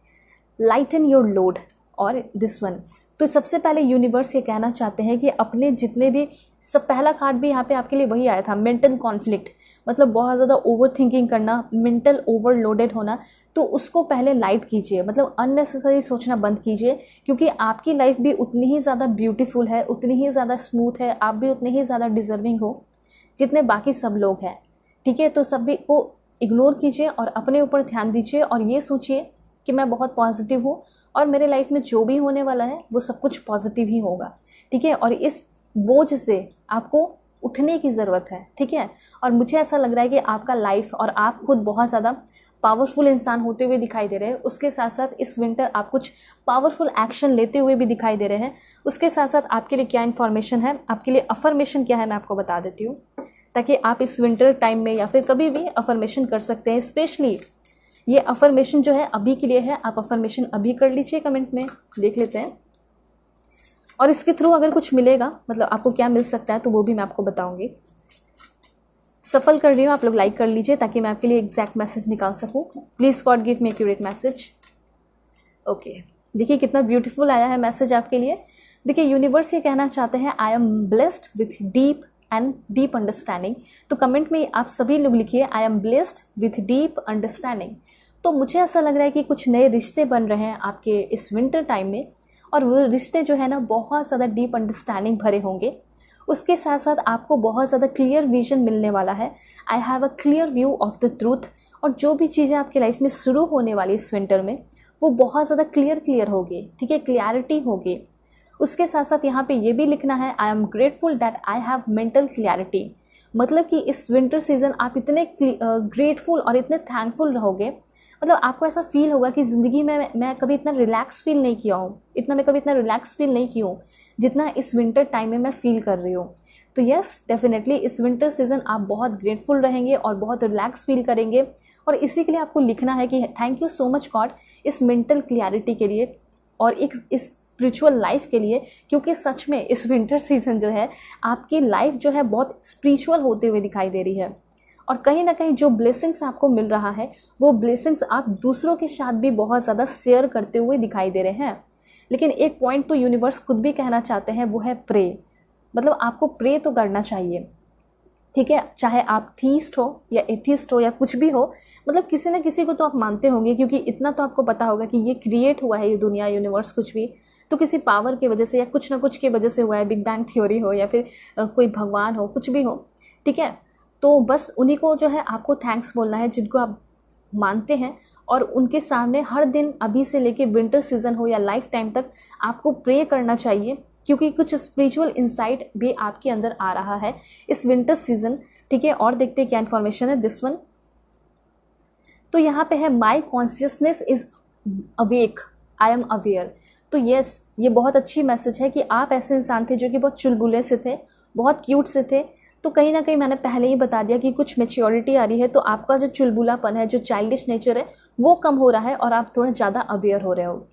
लाइटन योर लोड और दिस वन। तो सबसे पहले यूनिवर्स ये कहना चाहते हैं कि अपने जितने भी, सब पहला कार्ड भी यहाँ पे आपके लिए वही आया था, मेंटल कॉन्फ्लिक्ट, मतलब बहुत ज़्यादा ओवर थिंकिंग करना, मेंटल ओवरलोडेड होना। तो उसको पहले लाइट कीजिए, मतलब अननेसेसरी सोचना बंद कीजिए, क्योंकि आपकी लाइफ भी उतनी ही ज़्यादा ब्यूटीफुल है, उतनी ही ज़्यादा स्मूथ है, आप भी उतने ही ज़्यादा डिजर्विंग हो जितने बाकी सब लोग हैं, ठीक है। तो सभी को इग्नोर कीजिए और अपने ऊपर ध्यान दीजिए और ये सोचिए कि मैं बहुत पॉजिटिव हूँ और मेरे लाइफ में जो भी होने वाला है वो सब कुछ पॉजिटिव ही होगा, ठीक है। और इस बोझ से आपको उठने की ज़रूरत है, ठीक है। और मुझे ऐसा लग रहा है कि आपका लाइफ और आप खुद बहुत ज़्यादा पावरफुल इंसान होते हुए दिखाई दे रहे हैं। उसके साथ साथ इस विंटर आप कुछ पावरफुल एक्शन लेते हुए भी दिखाई दे रहे हैं। उसके साथ साथ आपके लिए क्या इन्फॉर्मेशन है, आपके लिए अफर्मेशन क्या है, मैं आपको बता देती हूँ, ताकि आप इस विंटर टाइम में या फिर कभी भी अफर्मेशन कर सकते हैं। स्पेशली ये अफर्मेशन जो है अभी के लिए है, आप अफर्मेशन अभी कर लीजिए, कमेंट में देख लेते हैं। और इसके थ्रू अगर कुछ मिलेगा, मतलब आपको क्या मिल सकता है, तो वो भी मैं आपको बताऊंगी। सफल कर रही हूँ, आप लोग लाइक कर लीजिए ताकि मैं आपके लिए एग्जैक्ट मैसेज निकाल सकूँ। Please God give me accurate message. Okay, देखिए कितना ब्यूटीफुल आया है मैसेज आपके लिए। देखिए, यूनिवर्स ये कहना चाहते हैं, I am blessed with deep and deep understanding. तो कमेंट में आप सभी लोग लिखिए, I am blessed with deep understanding. तो मुझे ऐसा लग रहा है कि कुछ नए रिश्ते बन रहे हैं आपके इस विंटर टाइम में, और वो रिश्ते जो है ना बहुत ज़्यादा डीप अंडरस्टैंडिंग भरे होंगे। उसके साथ साथ आपको बहुत ज़्यादा क्लियर विजन मिलने वाला है। I have a clear view of the truth. और जो भी चीज़ें आपकी लाइफ में शुरू होने वाली इस विंटर में, वो बहुत ज़्यादा क्लियर होगी, ठीक है, क्लियरिटी होगी। उसके साथ साथ यहाँ पे ये भी लिखना है, I am grateful that I have mental clarity. मतलब कि इस विंटर सीजन आप इतने ग्रेटफुल और इतने थैंकफुल रहोगे, मतलब आपको ऐसा फील होगा कि ज़िंदगी में मैं कभी इतना रिलैक्स फील नहीं किया हूँ, मैं कभी इतना रिलैक्स फील नहीं की हूँ जितना इस विंटर टाइम में मैं फील कर रही हूँ। तो यस, डेफिनेटली इस विंटर सीजन आप बहुत ग्रेटफुल रहेंगे और बहुत रिलैक्स फील करेंगे। और इसी के लिए आपको लिखना है कि thank you so much God इस मेंटल क्लियरिटी के लिए और इस स्पिरिचुअल लाइफ के लिए, क्योंकि सच में इस विंटर सीजन जो है आपकी लाइफ जो है बहुत स्पिरिचुअल होते हुए दिखाई दे रही है। और कहीं ना कहीं जो ब्लेसिंग्स आपको मिल रहा है, वो ब्लेसिंग्स आप दूसरों के साथ भी बहुत ज़्यादा शेयर करते हुए दिखाई दे रहे हैं। लेकिन एक पॉइंट तो यूनिवर्स खुद भी कहना चाहते हैं, वो है प्रे। मतलब आपको प्रे तो करना चाहिए, ठीक है, चाहे आप थीस्ट हो या एथिस्ट हो या कुछ भी हो, मतलब किसी न किसी को तो आप मानते होंगे, क्योंकि इतना तो आपको पता होगा कि ये क्रिएट हुआ है, ये दुनिया, यूनिवर्स, कुछ भी तो किसी पावर की वजह से या कुछ ना कुछ की वजह से हुआ है। बिग बैंग थ्योरी हो या फिर कोई भगवान हो, कुछ भी हो, ठीक है। तो बस उन्हीं को जो है आपको थैंक्स बोलना है, जिनको आप मानते हैं, और उनके सामने हर दिन अभी से लेके विंटर सीजन हो या लाइफ टाइम तक आपको प्रे करना चाहिए, क्योंकि कुछ स्पिरिचुअल इंसाइट भी आपके अंदर आ रहा है इस विंटर सीजन, ठीक है। और देखते हैं क्या इन्फॉर्मेशन है, दिस वन। तो यहाँ पे है, माई consciousness is awake, I am aware. तो यस, ये बहुत अच्छी मैसेज है कि आप ऐसे इंसान थे जो कि बहुत चुलबुले से थे, बहुत क्यूट से थे। तो कहीं ना कहीं मैंने पहले ही बता दिया कि कुछ मैच्योरिटी आ रही है, तो आपका जो चुलबुलापन है, जो चाइल्डिश नेचर है, वो कम हो रहा है और आप थोड़ा ज़्यादा अवेयर हो रहे हो।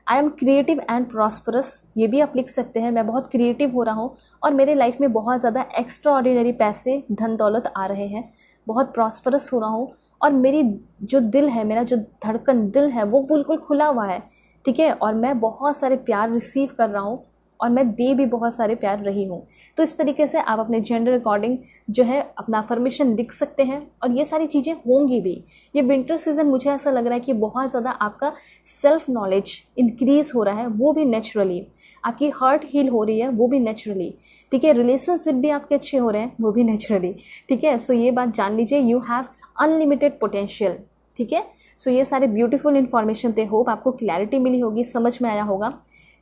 I am creative and prosperous, ये भी आप लिख सकते हैं, मैं बहुत क्रिएटिव हो रहा हूँ और मेरे लाइफ में बहुत ज़्यादा एक्स्ट्रा ऑर्डिनरी पैसे, धन दौलत आ रहे हैं, बहुत प्रॉस्परस हो रहा हूँ। और मेरी जो दिल है, मेरा जो धड़कन दिल है, वो बिल्कुल खुला हुआ है, ठीक है। और मैं बहुत सारे प्यार रिसीव कर रहा हूँ और मैं दे भी बहुत सारे प्यार रही हूँ। तो इस तरीके से आप अपने जेंडर अकॉर्डिंग जो है अपना अफर्मेशन लिख सकते हैं, और ये सारी चीज़ें होंगी भी। ये विंटर सीजन मुझे ऐसा लग रहा है कि बहुत ज़्यादा आपका सेल्फ नॉलेज इंक्रीज हो रहा है, वो भी नेचुरली। आपकी हार्ट हील हो रही है, वो भी नेचुरली, ठीक है। रिलेशनशिप भी आपके अच्छे हो रहे हैं, वो भी नेचुरली, ठीक है। सो ये बात जान लीजिए, यू हैव अनलिमिटेड पोटेंशियल, ठीक है। सो ये सारे ब्यूटीफुल इन्फॉर्मेशन थे। होप आपको क्लैरिटी मिली होगी, समझ में आया होगा।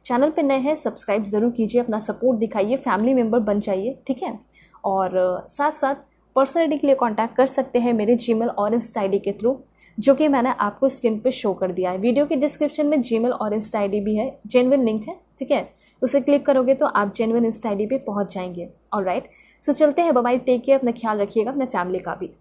चैनल पे नए हैं, सब्सक्राइब ज़रूर कीजिए, अपना सपोर्ट दिखाइए, फैमिली मेम्बर बन जाइए, ठीक है। और साथ साथ पर्सनल रीडिंग के लिए कांटेक्ट कर सकते हैं मेरे जीमेल और इंस्टा आईडी के थ्रू, जो कि मैंने आपको स्क्रीन पे शो कर दिया है। वीडियो के डिस्क्रिप्शन में जीमेल और इंस्टा आईडी भी है, जेन्युइन लिंक है, ठीक है। उसे क्लिक करोगे तो आप जेन्युइन इंस्टा आईडी पे पहुंच जाएंगे। ऑलराइट, सो चलते हैं, बाय बाय, टेक केयर, अपना ख्याल रखिएगा, अपने फैमिली का भी।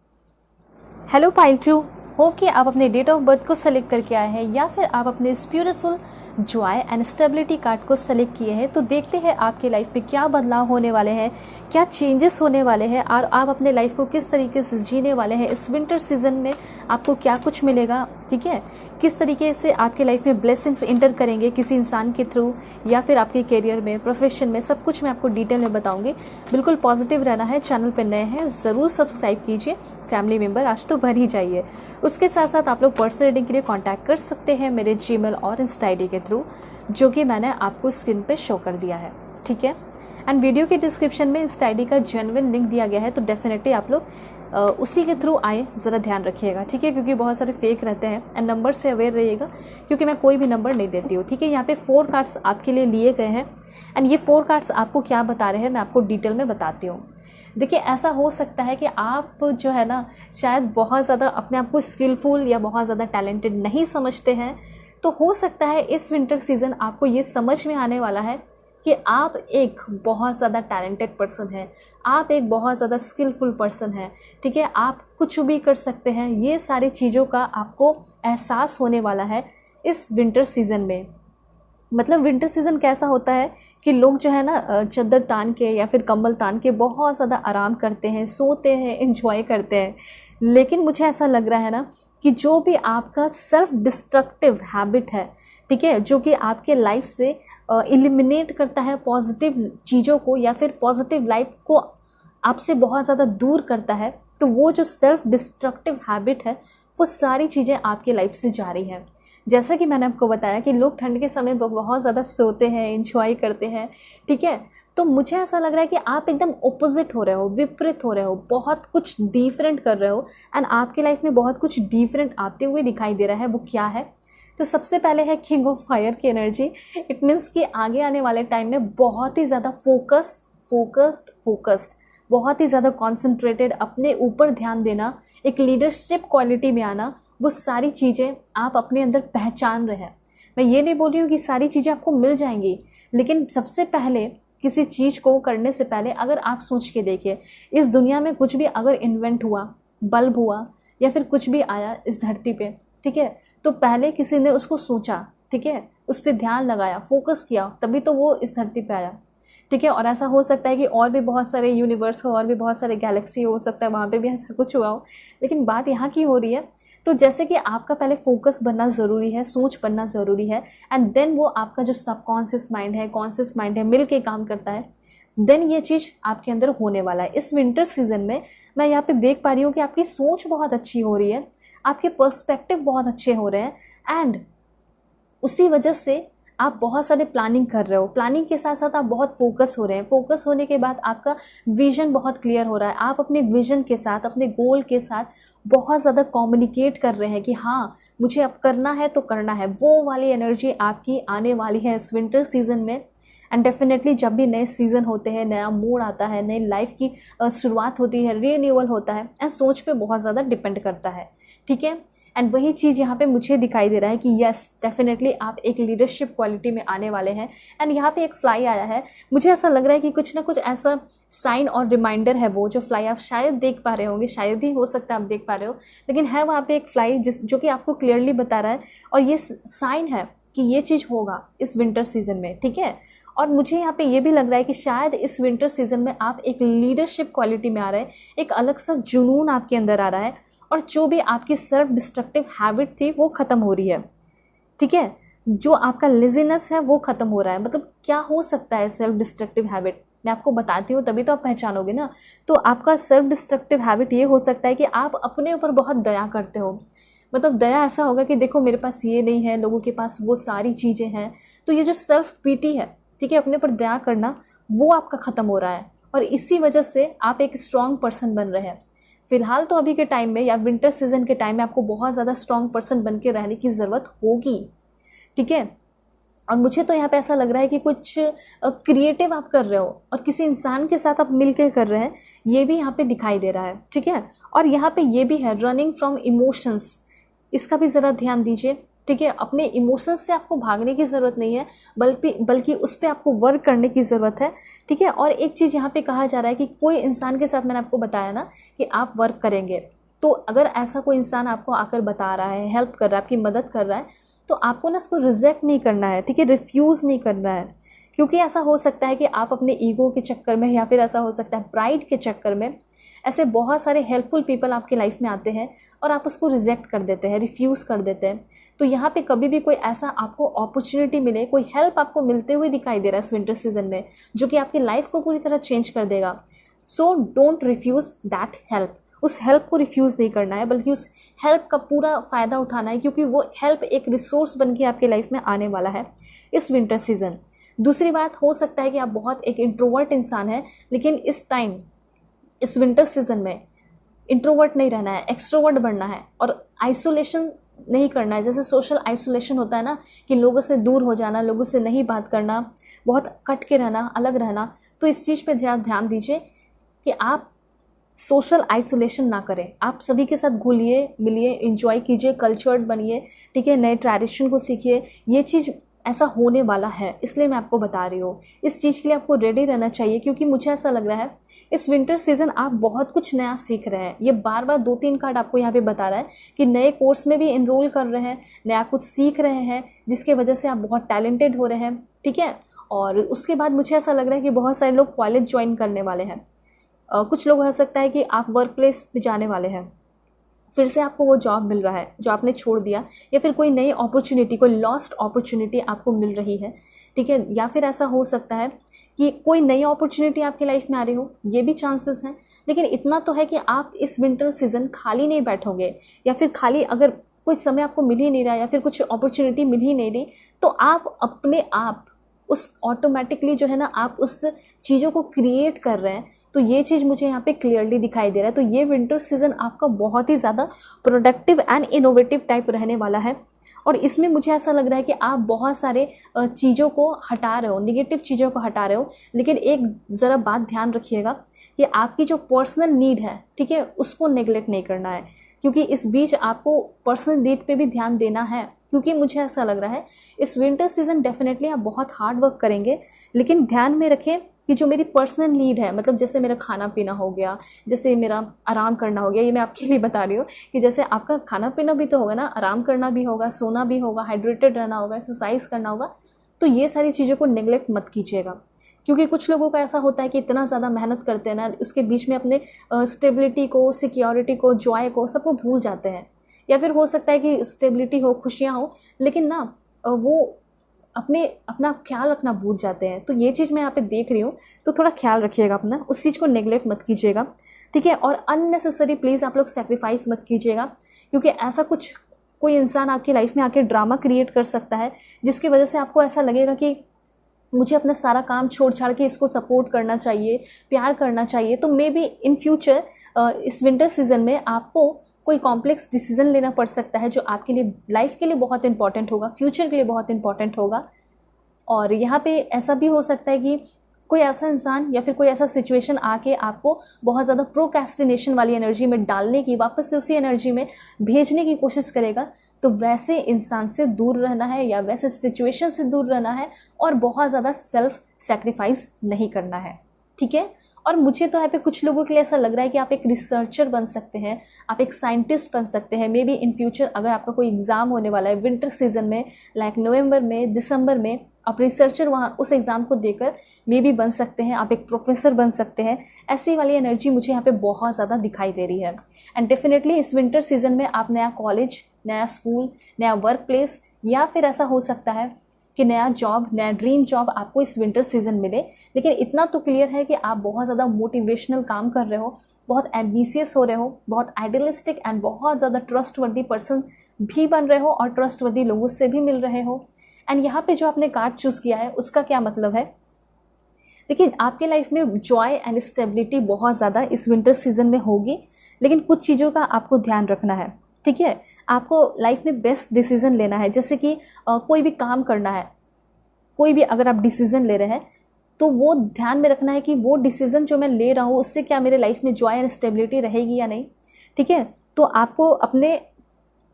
हेलो पाइल 2, होप कि आप अपने डेट ऑफ बर्थ को सेलेक्ट करके आए हैं या फिर आप अपने इस beautiful Joy and stability card को सेलेक्ट किए हैं। तो देखते हैं आपके लाइफ में क्या बदलाव होने वाले हैं, क्या चेंजेस होने वाले हैं और आप अपने लाइफ को किस तरीके से जीने वाले हैं। इस विंटर सीजन में आपको क्या कुछ मिलेगा, ठीक है, किस तरीके से आपके लाइफ में ब्लेसिंग्स इंटर करेंगे किसी इंसान के थ्रू या फिर आपके करियर में, प्रोफेशन में, सब कुछ मैं आपको डिटेल में बताऊंगी। बिल्कुल पॉजिटिव रहना है। चैनल पर नए हैं ज़रूर सब्सक्राइब कीजिए, फैमिली मेंबर आज तो भर ही जाइए। उसके साथ साथ आप लोग पर्सनल रीडिंग के लिए कांटेक्ट कर सकते हैं मेरे जीमेल और इंस्टा आईडी के थ्रू, जो कि मैंने आपको स्क्रीन पे शो कर दिया है, ठीक है। एंड वीडियो के डिस्क्रिप्शन में इंस्टा आईडी का जेन्युइन लिंक दिया गया है, तो डेफिनेटली आप लोग उसी के थ्रू आए, ज़रा ध्यान रखिएगा, ठीक है, क्योंकि बहुत सारे फेक रहते हैं। एंड नंबर से अवेयर रहिएगा, क्योंकि मैं कोई भी नंबर नहीं देती हूँ, ठीक है। यहाँ पे 4 कार्ड्स आपके लिए लिए गए हैं एंड ये 4 कार्ड्स आपको क्या बता रहे हैं मैं आपको डिटेल में बताती हूँ। देखिए, ऐसा हो सकता है कि आप जो है ना शायद बहुत ज़्यादा अपने आप को स्किलफुल या बहुत ज़्यादा टैलेंटेड नहीं समझते हैं, तो हो सकता है इस विंटर सीज़न आपको ये समझ में आने वाला है कि आप एक बहुत ज़्यादा टैलेंटेड पर्सन हैं, आप एक बहुत ज़्यादा स्किलफुल पर्सन हैं, ठीक है, आप कुछ भी कर सकते हैं। ये सारी चीज़ों का आपको एहसास होने वाला है इस विंटर सीज़न में। मतलब विंटर सीज़न कैसा होता है कि लोग जो है ना चद्दर तान के या फिर कंबल तान के बहुत ज़्यादा आराम करते हैं, सोते हैं, एंजॉय करते हैं। लेकिन मुझे ऐसा लग रहा है ना कि जो भी आपका सेल्फ डिस्ट्रक्टिव हैबिट है, ठीक है, जो कि आपके लाइफ से एलिमिनेट करता है पॉजिटिव चीज़ों को या फिर पॉजिटिव लाइफ को आपसे बहुत ज़्यादा दूर करता है, तो वो जो सेल्फ डिस्ट्रक्टिव हैबिट है वो सारी चीज़ें आपके लाइफ से जा रही हैं। जैसा कि मैंने आपको बताया कि लोग ठंड के समय बहुत ज़्यादा सोते हैं, एंजॉय करते हैं, ठीक है। तो मुझे ऐसा लग रहा है कि आप एकदम ऑपोजिट हो रहे हो, विपरीत हो रहे हो, बहुत कुछ डिफरेंट कर रहे हो एंड आपकी लाइफ में बहुत कुछ डिफरेंट आते हुए दिखाई दे रहा है। वो क्या है? तो सबसे पहले है किंग ऑफ फायर की एनर्जी। इट मीन्स कि आगे आने वाले टाइम में बहुत ही ज़्यादा फोकस्ड, बहुत ही ज़्यादा कॉन्सेंट्रेटेड, अपने ऊपर ध्यान देना, एक लीडरशिप क्वालिटी में आना, वो सारी चीज़ें आप अपने अंदर पहचान रहे हैं। मैं ये नहीं बोल रही हूँ कि सारी चीज़ें आपको मिल जाएंगी, लेकिन सबसे पहले किसी चीज़ को करने से पहले अगर आप सोच के देखिए, इस दुनिया में कुछ भी अगर इन्वेंट हुआ, बल्ब हुआ या फिर कुछ भी आया इस धरती पे, ठीक है, तो पहले किसी ने उसको सोचा, ठीक है, उस पर ध्यान लगाया, फोकस किया, तभी तो वो इस धरती पे आया, ठीक है। और ऐसा हो सकता है कि और भी बहुत सारे यूनिवर्स हो, और भी बहुत सारे गैलेक्सी हो सकता है, वहाँ पे भी ऐसा कुछ हुआ हो, लेकिन बात यहाँ की हो रही है। तो जैसे कि आपका पहले फोकस बनना ज़रूरी है, सोच बनना ज़रूरी है, एंड देन वो आपका जो सबकॉन्शियस माइंड है, कॉन्शियस माइंड है, मिल के काम करता है, देन ये चीज़ आपके अंदर होने वाला है। इस विंटर सीजन में मैं यहाँ पे देख पा रही हूँ कि आपकी सोच बहुत अच्छी हो रही है, आपके पर्सपेक्टिव बहुत अच्छे हो रहे हैं एंड उसी वजह से आप बहुत सारे प्लानिंग कर रहे हो। प्लानिंग के साथ साथ आप बहुत फोकस हो रहे हैं। फोकस होने के बाद आपका विजन बहुत क्लियर हो रहा है। आप अपने विजन के साथ, अपने गोल के साथ बहुत ज़्यादा कम्युनिकेट कर रहे हैं कि हाँ, मुझे अब करना है तो करना है। वो वाली एनर्जी आपकी आने वाली है इस विंटर सीजन में। एंड डेफिनेटली जब भी नए सीज़न होते हैं, नया मूड आता है, नई लाइफ की शुरुआत होती है, रीन्यूअल होता है, एंड सोच पे बहुत ज़्यादा डिपेंड करता है, ठीक है। एंड वही चीज़ यहाँ पे मुझे दिखाई दे रहा है कि यस, डेफिनेटली आप एक लीडरशिप क्वालिटी में आने वाले हैं। एंड यहाँ पे एक फ्लाई आया है, मुझे ऐसा लग रहा है कि कुछ ना कुछ ऐसा साइन और रिमाइंडर है। वो जो फ्लाई आप शायद देख पा रहे होंगे, शायद ही हो सकता है आप देख पा रहे हो, लेकिन है वहाँ पे एक फ्लाई जो कि आपको क्लियरली बता रहा है, और ये साइन है कि ये चीज़ होगा इस विंटर सीजन में, ठीक है। और मुझे यहाँ पे ये भी लग रहा है कि शायद इस विंटर सीजन में आप एक लीडरशिप क्वालिटी में आ रहे हैं, एक अलग सा जुनून आपके अंदर आ रहा है, और जो भी आपकी सेल्फ डिस्ट्रक्टिव हैबिट थी वो ख़त्म हो रही है, ठीक है। जो आपका लेजीनेस है वो ख़त्म हो रहा है। मतलब क्या हो सकता है सेल्फ डिस्ट्रक्टिव हैबिट, मैं आपको बताती हूँ तभी तो आप पहचानोगे ना। तो आपका सेल्फ डिस्ट्रक्टिव हैबिट ये हो सकता है कि आप अपने ऊपर बहुत दया करते हो। मतलब दया ऐसा होगा कि देखो मेरे पास ये नहीं है, लोगों के पास वो सारी चीज़ें हैं। तो ये जो सेल्फ पीटी है, ठीक है, अपने ऊपर दया करना, वो आपका ख़त्म हो रहा है, और इसी वजह से आप एक स्ट्रॉन्ग पर्सन बन रहे हैं। फिलहाल तो अभी के टाइम में या विंटर सीजन के टाइम में आपको बहुत ज़्यादा स्ट्रॉन्ग पर्सन बन के रहने की ज़रूरत होगी, ठीक है। और मुझे तो यहाँ पे ऐसा लग रहा है कि कुछ क्रिएटिव आप कर रहे हो और किसी इंसान के साथ आप मिलकर कर रहे हैं, ये भी यहाँ पे दिखाई दे रहा है, ठीक है। और यहाँ पे ये भी है रनिंग फ्रॉम इमोशंस, इसका भी ज़रा ध्यान दीजिए, ठीक है। अपने इमोशंस से आपको भागने की ज़रूरत नहीं है, बल्कि उस पर आपको वर्क करने की ज़रूरत है, ठीक है। और एक चीज़ यहाँ पे कहा जा रहा है कि कोई इंसान के साथ, मैंने आपको बताया ना कि आप वर्क करेंगे, तो अगर ऐसा कोई इंसान आपको आकर बता रहा है, हेल्प कर रहा है, आपकी मदद कर रहा है, तो आपको ना इसको रिजेक्ट नहीं करना है, ठीक है, रिफ्यूज़ नहीं करना है। क्योंकि ऐसा हो सकता है कि आप अपने ईगो के चक्कर में, या फिर ऐसा हो सकता है प्राइड के चक्कर में, ऐसे बहुत सारे हेल्पफुल पीपल आपके लाइफ में आते हैं और आप उसको रिजेक्ट कर देते हैं, रिफ्यूज़ कर देते हैं। तो यहाँ पे कभी भी कोई ऐसा आपको अपॉर्चुनिटी मिले, कोई हेल्प आपको मिलते हुए दिखाई दे रहा है इस विंटर सीजन में, जो कि आपकी लाइफ को पूरी तरह चेंज कर देगा, so don't refuse that help. उस हेल्प को रिफ्यूज़ नहीं करना है, बल्कि उस हेल्प का पूरा फ़ायदा उठाना है, क्योंकि वो हेल्प एक रिसोर्स बन के आपके लाइफ में आने वाला है इस विंटर सीजन। दूसरी बात, हो सकता है कि आप बहुत एक इंट्रोवर्ट इंसान है, लेकिन इस टाइम, इस विंटर सीजन में इंट्रोवर्ट नहीं रहना है, एक्सट्रोवर्ट बनना है और आइसोलेशन नहीं करना है। जैसे सोशल आइसोलेशन होता है ना, कि लोगों से दूर हो जाना, लोगों से नहीं बात करना, बहुत कट के रहना, अलग रहना, तो इस चीज़ पे ज़्यादा ध्यान दीजिए कि आप सोशल आइसोलेशन ना करें। आप सभी के साथ घुलिए मिलिए, एंजॉय कीजिए, कल्चर्ड बनिए, ठीक है, नए ट्रेडिशन को सीखिए। ये चीज़ ऐसा होने वाला है, इसलिए मैं आपको बता रही हूँ। इस चीज़ के लिए आपको रेडी रहना चाहिए, क्योंकि मुझे ऐसा लग रहा है इस विंटर सीजन आप बहुत कुछ नया सीख रहे हैं। ये बार बार 2-3 कार्ड आपको यहाँ पे बता रहा है कि नए कोर्स में भी इनरोल कर रहे हैं, नया कुछ सीख रहे हैं, जिसके वजह से आप बहुत टैलेंटेड हो रहे हैं, ठीक है। और उसके बाद मुझे ऐसा लग रहा है कि बहुत सारे लोग कॉलेज ज्वाइन करने वाले हैं। कुछ लोग हो सकता है कि आप वर्क प्लेस में जाने वाले हैं, फिर से आपको वो जॉब मिल रहा है जो आपने छोड़ दिया, या फिर कोई नई अपॉर्चुनिटी, कोई लॉस्ट अपॉर्चुनिटी आपको मिल रही है, ठीक है। या फिर ऐसा हो सकता है कि कोई नई अपॉर्चुनिटी आपकी लाइफ में आ रही हो, ये भी चांसेस हैं। लेकिन इतना तो है कि आप इस विंटर सीजन खाली नहीं बैठोगे, या फिर खाली अगर कुछ समय आपको मिल ही नहीं रहा, या फिर कुछ अपॉर्चुनिटी मिल ही नहीं रही, तो आप अपने आप उस ऑटोमेटिकली जो है ना, आप उस चीज़ों को क्रिएट कर रहे हैं। तो ये चीज़ मुझे यहाँ पे क्लियरली दिखाई दे रहा है। तो ये विंटर सीजन आपका बहुत ही ज़्यादा प्रोडक्टिव एंड इनोवेटिव टाइप रहने वाला है, और इसमें मुझे ऐसा लग रहा है कि आप बहुत सारे चीज़ों को हटा रहे हो, निगेटिव चीज़ों को हटा रहे हो। लेकिन एक ज़रा बात ध्यान रखिएगा कि आपकी जो पर्सनल नीड है, ठीक है, उसको नेगलेक्ट नहीं करना है, क्योंकि इस बीच आपको पर्सनल नीड पे भी ध्यान देना है। क्योंकि मुझे ऐसा लग रहा है इस विंटर सीजन डेफिनेटली आप बहुत हार्ड वर्क करेंगे, लेकिन ध्यान में रखें कि जो मेरी पर्सनल नीड है, मतलब जैसे मेरा खाना पीना हो गया, जैसे मेरा आराम करना हो गया, ये मैं आपके लिए बता रही हूँ कि जैसे आपका खाना पीना भी तो होगा ना, आराम करना भी होगा, सोना भी होगा, हाइड्रेटेड रहना होगा, एक्सरसाइज करना होगा। तो ये सारी चीज़ों को नेगलेक्ट मत कीजिएगा, क्योंकि कुछ लोगों का ऐसा होता है कि इतना ज़्यादा मेहनत करते हैं ना, उसके बीच में अपने स्टेबिलिटी को, सिक्योरिटी को, जॉय को, सबको भूल जाते हैं। या फिर हो सकता है कि स्टेबिलिटी हो, खुशियाँ हो, लेकिन ना वो अपना ख्याल रखना भूल जाते हैं। तो ये चीज़ मैं यहाँ पे देख रही हूँ, तो थोड़ा ख्याल रखिएगा अपना, उस चीज़ को नेगलेक्ट मत कीजिएगा, ठीक है। और अननेसेसरी प्लीज़ आप लोग सेक्रीफाइस मत कीजिएगा, क्योंकि ऐसा कुछ कोई इंसान आपकी लाइफ में आके ड्रामा क्रिएट कर सकता है, जिसकी वजह से आपको ऐसा लगेगा कि मुझे अपना सारा काम छोड़ छाड़ के इसको सपोर्ट करना चाहिए, प्यार करना चाहिए। तो मे बी इन फ्यूचर इस विंटर सीजन में आपको कोई कॉम्प्लेक्स डिसीजन लेना पड़ सकता है, जो आपके लिए, लाइफ के लिए बहुत इंपॉर्टेंट होगा, फ्यूचर के लिए बहुत इंपॉर्टेंट होगा। और यहाँ पे ऐसा भी हो सकता है कि कोई ऐसा इंसान या फिर कोई ऐसा सिचुएशन आके आपको बहुत ज़्यादा प्रोक्रेस्टिनेशन वाली एनर्जी में डालने की, वापस से उसी एनर्जी में भेजने की कोशिश करेगा। तो वैसे इंसान से दूर रहना है, या वैसे सिचुएशन से दूर रहना है, और बहुत ज़्यादा सेल्फ सेक्रीफाइस नहीं करना है, ठीक है। और मुझे तो यहाँ पे कुछ लोगों के लिए ऐसा लग रहा है कि आप एक रिसर्चर बन सकते हैं, आप एक साइंटिस्ट बन सकते हैं। मे बी इन फ्यूचर अगर आपका कोई एग्ज़ाम होने वाला है विंटर सीजन में, लाइक नवंबर में, दिसंबर में, आप रिसर्चर वहाँ उस एग्ज़ाम को देकर मे बी बन सकते हैं, आप एक प्रोफेसर बन सकते हैं। ऐसी वाली एनर्जी मुझे यहाँ पे बहुत ज़्यादा दिखाई दे रही है। एंड डेफिनेटली इस विंटर सीजन में आप नया कॉलेज, नया स्कूल, नया वर्क प्लेस, या फिर ऐसा हो सकता है कि नया जॉब, नया ड्रीम जॉब आपको इस विंटर सीजन मिले। लेकिन इतना तो क्लियर है कि आप बहुत ज़्यादा मोटिवेशनल काम कर रहे हो, बहुत एम्बिशियस हो रहे हो, बहुत आइडियलिस्टिक एंड बहुत ज़्यादा ट्रस्टवर्दी पर्सन भी बन रहे हो, और ट्रस्टवर्दी लोगों से भी मिल रहे हो। एंड यहाँ पे जो आपने कार्ड चूज़ किया है उसका क्या मतलब है, देखिए आपके लाइफ में जॉय एंड स्टेबिलिटी बहुत ज़्यादा इस विंटर सीजन में होगी। लेकिन कुछ चीज़ों का आपको ध्यान रखना है, ठीक है। आपको लाइफ में बेस्ट डिसीजन लेना है, जैसे कि कोई भी काम करना है, कोई भी अगर आप डिसीजन ले रहे हैं तो वो ध्यान में रखना है कि वो डिसीजन जो मैं ले रहा हूँ उससे क्या मेरे लाइफ में जॉय एंड स्टेबिलिटी रहेगी या नहीं, ठीक है। तो आपको अपने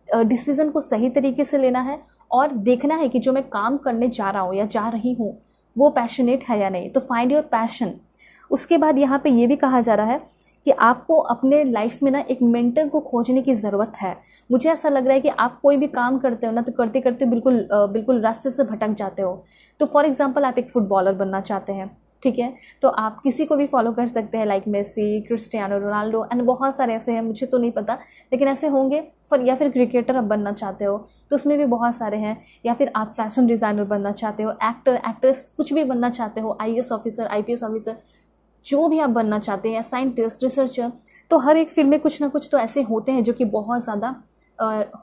डिसीजन को सही तरीके से लेना है और देखना है कि जो मैं काम करने जा रहा हूँ या जा रही हूँ वो पैशनेट है या नहीं। तो फाइंड योर पैशन। उसके बाद यहाँ पे ये भी कहा जा रहा है कि आपको अपने लाइफ में ना एक मेंटर को खोजने की ज़रूरत है। मुझे ऐसा लग रहा है कि आप कोई भी काम करते हो ना तो करते करते बिल्कुल रास्ते से भटक जाते हो। तो फॉर एग्जांपल आप एक फुटबॉलर बनना चाहते हैं, ठीक है, तो आप किसी को भी फॉलो कर सकते हैं, like Messi, Cristiano Ronaldo and बहुत सारे ऐसे हैं, मुझे तो नहीं पता लेकिन ऐसे होंगे। या फिर क्रिकेटर आप बनना चाहते हो तो उसमें भी बहुत सारे हैं, या फिर आप फैशन डिज़ाइनर बनना चाहते हो, एक्टर एक्ट्रेस कुछ भी बनना चाहते हो, आईएएस ऑफिसर, आईपीएस ऑफिसर, जो भी आप बनना चाहते हैं, साइंटिस्ट, रिसर्चर। तो हर एक फील्ड में कुछ ना कुछ तो ऐसे होते हैं जो कि बहुत ज़्यादा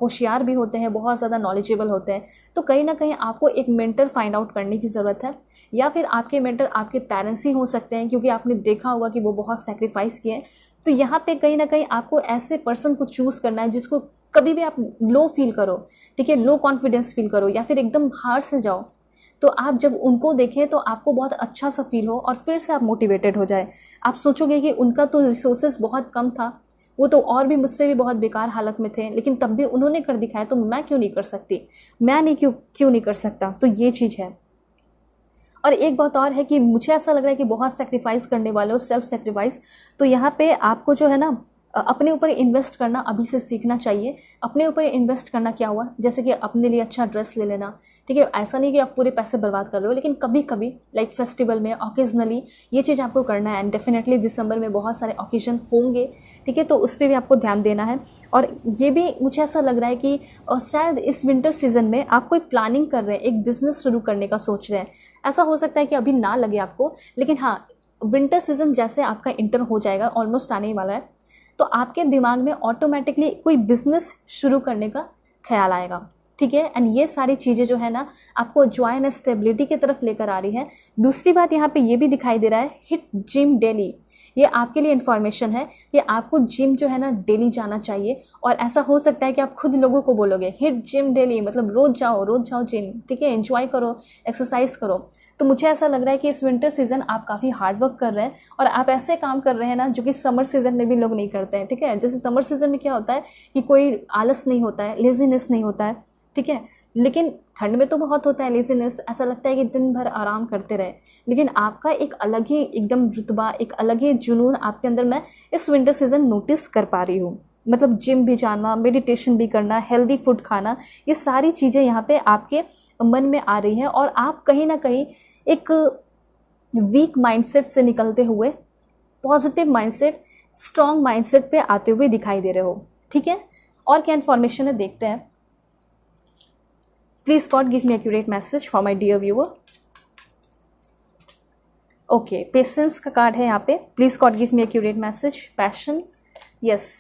होशियार भी होते हैं, बहुत ज़्यादा नॉलेजेबल होते हैं। तो कहीं ना कहीं आपको एक मेंटर फाइंड आउट करने की ज़रूरत है, या फिर आपके मेंटर आपके पेरेंट्स ही हो सकते हैं, क्योंकि आपने देखा होगा कि वो बहुत सेक्रीफाइस किए। तो यहाँ पे कहीं ना कहीं आपको ऐसे पर्सन को चूज़ करना है जिसको कभी भी आप लो फील करो, ठीक है, लो कॉन्फिडेंस फील करो या फिर एकदम हार से जाओ, तो आप जब उनको देखें तो आपको बहुत अच्छा सा फील हो और फिर से आप मोटिवेटेड हो जाए। आप सोचोगे कि उनका तो रिसोर्सेज बहुत कम था, वो तो और भी मुझसे भी बहुत बेकार हालत में थे, लेकिन तब भी उन्होंने कर दिखाया, तो मैं क्यों नहीं कर सकती, मैं नहीं क्यों नहीं कर सकता। तो ये चीज़ है। और एक बात और है कि मुझे ऐसा लग रहा है कि बहुत सेक्रीफाइस करने वाले हो, सेल्फ सेक्रीफाइस, तो यहाँ पे आपको जो है ना अपने ऊपर इन्वेस्ट करना अभी से सीखना चाहिए। अपने ऊपर इन्वेस्ट करना क्या हुआ, जैसे कि अपने लिए अच्छा ड्रेस ले लेना, ठीक है। ऐसा नहीं कि आप पूरे पैसे बर्बाद कर रहे हो, लेकिन कभी कभी लाइक फेस्टिवल में, ऑकेजनली ये चीज़ आपको करना है। एंड डेफिनेटली दिसंबर में बहुत सारे ऑकेजन होंगे, ठीक है, तो उस पर भी आपको ध्यान देना है। और ये भी मुझे ऐसा लग रहा है कि शायद इस विंटर सीजन में आप कोई प्लानिंग कर रहे हैं, एक बिजनेस शुरू करने का सोच रहे हैं। ऐसा हो सकता है कि अभी ना लगे आपको, लेकिन हाँ, विंटर सीजन जैसे आपका इंटर हो जाएगा, ऑलमोस्ट आने ही वाला है, तो आपके दिमाग में ऑटोमेटिकली कोई बिजनेस शुरू करने का ख्याल आएगा, ठीक है। एंड ये सारी चीज़ें जो है ना आपको जॉय एंड स्टेबिलिटी की तरफ लेकर आ रही है। दूसरी बात यहाँ पे ये भी दिखाई दे रहा है, हिट जिम डेली। ये आपके लिए इन्फॉर्मेशन है कि आपको जिम जो है ना डेली जाना चाहिए। और ऐसा हो सकता है कि आप खुद लोगों को बोलोगे हिट जिम डेली, मतलब रोज जाओ जिम, ठीक है, एंजॉय करो, एक्सरसाइज करो। तो मुझे ऐसा लग रहा है कि इस विंटर सीजन आप काफ़ी हार्ड वर्क कर रहे हैं और आप ऐसे काम कर रहे हैं ना जो कि समर सीजन में भी लोग नहीं करते हैं, ठीक है। जैसे समर सीजन में क्या होता है कि कोई आलस नहीं होता है, लेजीनेस नहीं होता है, ठीक है, लेकिन ठंड में तो बहुत होता है लेजीनेस, ऐसा लगता है कि दिन भर आराम करते रहे। लेकिन आपका एक अलग ही एकदम रुतबा, एक अलग ही जुनून आपके अंदर मैं इस विंटर सीजन नोटिस कर पा रही हूँ। मतलब जिम भी जाना, मेडिटेशन भी करना, हेल्दी फूड खाना, ये सारी चीज़ें यहाँ पे आपके मन में आ रही हैं और आप कहीं ना कहीं एक वीक माइंडसेट से निकलते हुए पॉजिटिव माइंडसेट, स्ट्रॉन्ग माइंडसेट पे आते हुए दिखाई दे रहे हो, ठीक है। और क्या इन्फॉर्मेशन है देखते हैं। Please God give me accurate message for my dear viewer. Okay, patience का कार्ड है यहाँ पे। Please God give me accurate message. Passion, yes,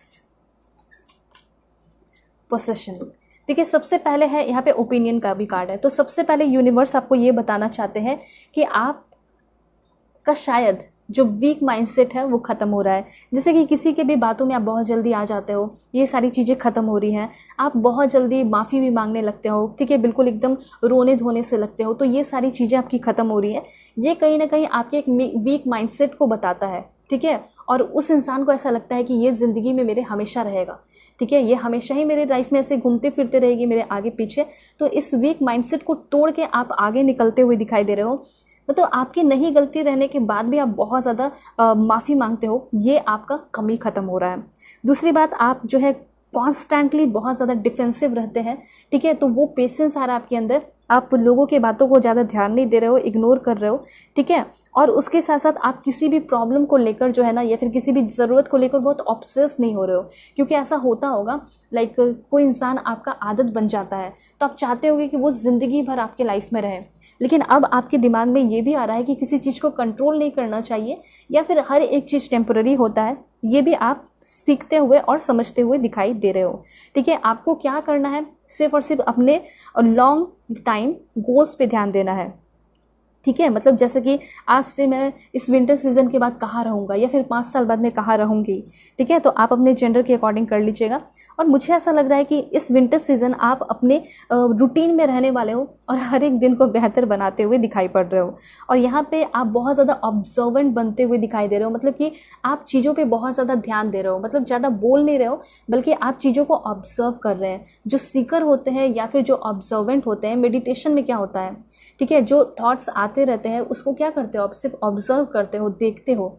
possession. देखिए, सबसे पहले है यहाँ पे ओपिनियन का भी कार्ड है। तो सबसे पहले यूनिवर्स आपको ये बताना चाहते हैं कि आप का शायद जो वीक माइंडसेट है वो खत्म हो रहा है। जैसे कि किसी के भी बातों में आप बहुत जल्दी आ जाते हो, ये सारी चीज़ें खत्म हो रही हैं। आप बहुत जल्दी माफ़ी भी मांगने लगते हो, ठीक है, बिल्कुल एकदम रोने धोने से लगते हो। तो ये सारी चीज़ें आपकी खत्म हो रही है। ये कहीं ना कहीं आपके एक वीक माइंडसेट को बताता है, ठीक है। और उस इंसान को ऐसा लगता है कि ये ज़िंदगी में मेरे हमेशा रहेगा, ठीक है, ये हमेशा ही मेरे लाइफ में ऐसे घूमते फिरते रहेगी मेरे आगे पीछे। तो इस वीक माइंडसेट को तोड़ के आप आगे निकलते हुए दिखाई दे रहे हो। मतलब आपकी नहीं गलती रहने के बाद भी आप बहुत ज़्यादा माफ़ी मांगते हो, ये आपका कमी ख़त्म हो रहा है। दूसरी बात, आप जो है कॉन्स्टेंटली बहुत ज़्यादा डिफेंसिव रहते हैं, ठीक है, तो वो पेशेंस आ रहा है आपके अंदर। आप लोगों की बातों को ज़्यादा ध्यान नहीं दे रहे हो, इग्नोर कर रहे हो, ठीक है। और उसके साथ साथ आप किसी भी प्रॉब्लम को लेकर जो है ना, या फिर किसी भी ज़रूरत को लेकर बहुत ऑब्सेस नहीं हो रहे हो। क्योंकि ऐसा होता होगा, लाइक कोई इंसान आपका आदत बन जाता है तो आप चाहते होगे कि वो ज़िंदगी भर आपके लाइफ में रहे। लेकिन अब आपके दिमाग में ये भी आ रहा है कि किसी चीज़ को कंट्रोल नहीं करना चाहिए, या फिर हर एक चीज़ टेम्पररी होता है। ये भी आप सीखते हुए और समझते हुए दिखाई दे रहे हो, ठीक है। आपको क्या करना है, सिर्फ और सिर्फ अपने लॉन्ग टाइम गोल्स पे ध्यान देना है, ठीक है, मतलब जैसे कि आज से मैं इस विंटर सीजन के बाद कहाँ रहूँगा या फिर 5 साल बाद मैं कहाँ रहूँगी। ठीक है, तो आप अपने जेंडर के अकॉर्डिंग कर लीजिएगा। और मुझे ऐसा लग रहा है कि इस विंटर सीजन आप अपने रूटीन में रहने वाले हो और हर एक दिन को बेहतर बनाते हुए दिखाई पड़ रहे हो। और यहाँ पे आप बहुत ज़्यादा ऑब्जर्वेंट बनते हुए दिखाई दे रहे हो, मतलब कि आप चीज़ों पे बहुत ज़्यादा ध्यान दे रहे हो, मतलब ज़्यादा बोल नहीं रहे हो बल्कि आप चीज़ों को ऑब्जर्व कर रहे हैं। जो सीकर होते हैं या फिर जो ऑब्जर्वेंट होते हैं, मेडिटेशन में क्या होता है, ठीक है, जो थॉट्स आते रहते हैं उसको क्या करते हो आप, सिर्फ ऑब्जर्व करते हो, देखते हो।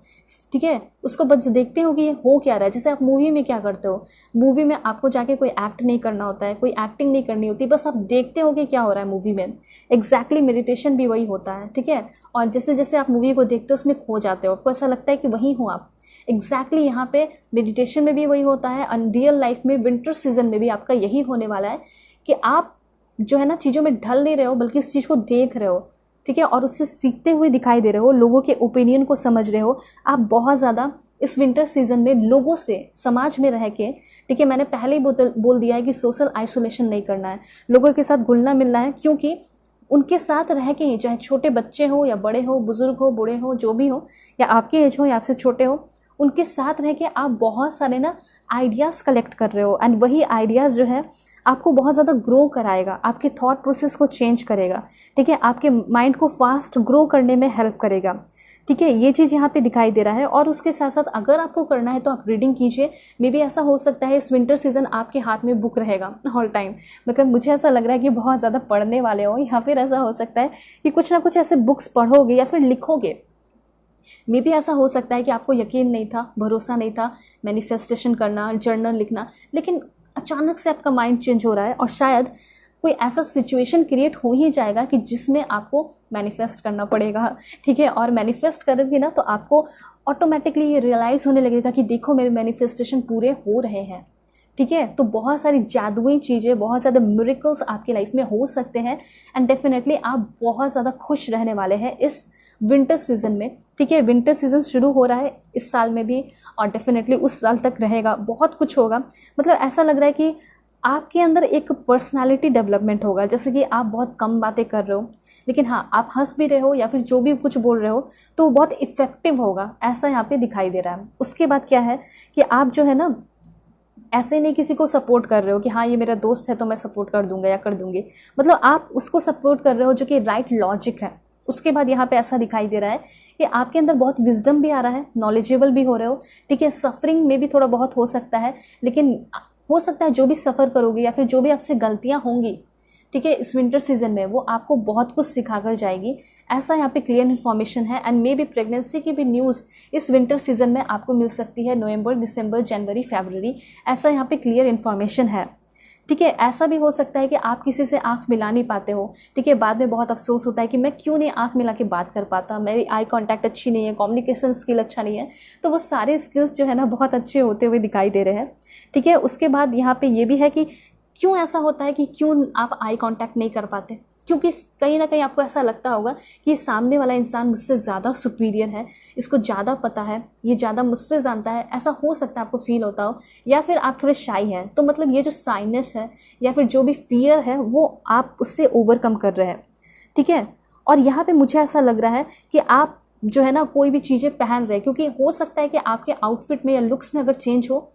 ठीक है, उसको बस देखते हो कि ये हो क्या रहा है। जैसे आप मूवी में क्या करते हो, मूवी में आपको जाके कोई एक्ट नहीं करना होता है, कोई एक्टिंग नहीं करनी होती, बस आप देखते हो कि क्या हो रहा है मूवी में। एग्जैक्टली मेडिटेशन भी वही होता है। ठीक है, और जैसे जैसे आप मूवी को देखते हो उसमें खो जाते हो, आपको ऐसा लगता है कि वही हो आप। एग्जैक्टली यहाँ पे मेडिटेशन में भी वही होता है, और रियल लाइफ में विंटर सीजन में भी आपका यही होने वाला है कि आप जो है ना चीज़ों में ढल नहीं रहे हो बल्कि उस चीज़ को देख रहे हो। ठीक है, और उससे सीखते हुए दिखाई दे रहे हो, लोगों के ओपिनियन को समझ रहे हो। आप बहुत ज़्यादा इस विंटर सीजन में लोगों से, समाज में रह के, ठीक है, मैंने पहले ही बोल दिया है कि सोशल आइसोलेशन नहीं करना है, लोगों के साथ घुलना मिलना है, क्योंकि उनके साथ रह के ही, चाहे छोटे बच्चे हो या बड़े हो, बुजुर्ग हो, बूढ़े हो, जो भी हो, या आपके एज हो या आपसे छोटे हो, उनके साथ रह के आप बहुत सारे ना आइडियाज़ कलेक्ट कर रहे हो। एंड वही आइडियाज़ जो है आपको बहुत ज़्यादा ग्रो कराएगा, आपके थॉट प्रोसेस को चेंज करेगा। ठीक है, आपके माइंड को फास्ट ग्रो करने में हेल्प करेगा। ठीक है, ये चीज़ यहाँ पे दिखाई दे रहा है। और उसके साथ साथ अगर आपको करना है तो आप रीडिंग कीजिए। मे बी ऐसा हो सकता है इस विंटर सीजन आपके हाथ में बुक रहेगा ऑल टाइम, मतलब मुझे ऐसा लग रहा है कि बहुत ज़्यादा पढ़ने वाले हो, या फिर ऐसा हो सकता है कि कुछ ना कुछ ऐसे बुक्स पढ़ोगे या फिर लिखोगे। मे बी ऐसा हो सकता है कि आपको यकीन नहीं था, भरोसा नहीं था मैनिफेस्टेशन करना, जर्नल लिखना, लेकिन अचानक से आपका माइंड चेंज हो रहा है और शायद कोई ऐसा सिचुएशन क्रिएट हो ही जाएगा कि जिसमें आपको मैनिफेस्ट करना पड़ेगा। ठीक है, और मैनिफेस्ट करेंगे ना तो आपको ऑटोमेटिकली ये रियलाइज़ होने लगेगा कि देखो मेरे मैनिफेस्टेशन पूरे हो रहे हैं। ठीक है, तो बहुत सारी जादुई चीज़ें, बहुत ज़्यादा मिरेकल्स आपकी लाइफ में हो सकते हैं। एंड डेफिनेटली आप बहुत ज़्यादा खुश रहने वाले हैं इस विंटर सीजन में। ठीक है, विंटर सीजन शुरू हो रहा है इस साल में भी, और डेफिनेटली उस साल तक रहेगा, बहुत कुछ होगा। मतलब ऐसा लग रहा है कि आपके अंदर एक पर्सनालिटी डेवलपमेंट होगा। जैसे कि आप बहुत कम बातें कर रहे हो, लेकिन हाँ आप हंस भी रहे हो या फिर जो भी कुछ बोल रहे हो तो वो बहुत इफेक्टिव होगा, ऐसा यहाँ पे दिखाई दे रहा है। उसके बाद क्या है कि आप जो है ना ऐसे नहीं किसी को सपोर्ट कर रहे हो कि हाँ ये मेरा दोस्त है तो मैं सपोर्ट कर दूंगा या कर दूंगी, मतलब आप उसको सपोर्ट कर रहे हो जो कि राइट लॉजिक है। उसके बाद यहाँ पे ऐसा दिखाई दे रहा है कि आपके अंदर बहुत विजडम भी आ रहा है, नॉलेजेबल भी हो रहे हो। ठीक है, सफरिंग में भी थोड़ा बहुत हो सकता है, लेकिन हो सकता है जो भी सफ़र करोगे या फिर जो भी आपसे गलतियाँ होंगी, ठीक है, इस विंटर सीजन में वो आपको बहुत कुछ सिखा कर जाएगी, ऐसा यहाँ पे क्लियर इन्फॉर्मेशन है। एंड मे बी प्रेगनेंसी की भी न्यूज़ इस विंटर सीजन में आपको मिल सकती है, नवंबर, दिसंबर, जनवरी, फरवरी, ऐसा यहाँ पे क्लियर इन्फॉर्मेशन है। ठीक है, ऐसा भी हो सकता है कि आप किसी से आंख मिला नहीं पाते हो। ठीक है, बाद में बहुत अफसोस होता है कि मैं क्यों नहीं आंख मिला के बात कर पाता, मेरी आई कांटेक्ट अच्छी नहीं है, कम्युनिकेशन स्किल अच्छा नहीं है, तो वो सारे स्किल्स जो है ना बहुत अच्छे होते हुए दिखाई दे रहे हैं। ठीक है, उसके बाद यहाँ पे ये भी है कि क्यों ऐसा होता है कि क्यों आप आई कांटेक्ट नहीं कर पाते, क्योंकि कहीं ना कहीं आपको ऐसा लगता होगा कि ये सामने वाला इंसान मुझसे ज़्यादा सुपीरियर है, इसको ज़्यादा पता है, ये ज़्यादा मुझसे जानता है, ऐसा हो सकता है आपको फील होता हो। या फिर आप थोड़े शाई हैं, तो मतलब ये जो शाइनेस है या फिर जो भी फियर है वो आप उससे ओवरकम कर रहे हैं। ठीक है, और यहाँ पे मुझे ऐसा लग रहा है कि आप जो है ना कोई भी चीज़ें पहन रहे हैं, क्योंकि हो सकता है कि आपके आउटफिट में या लुक्स में अगर चेंज हो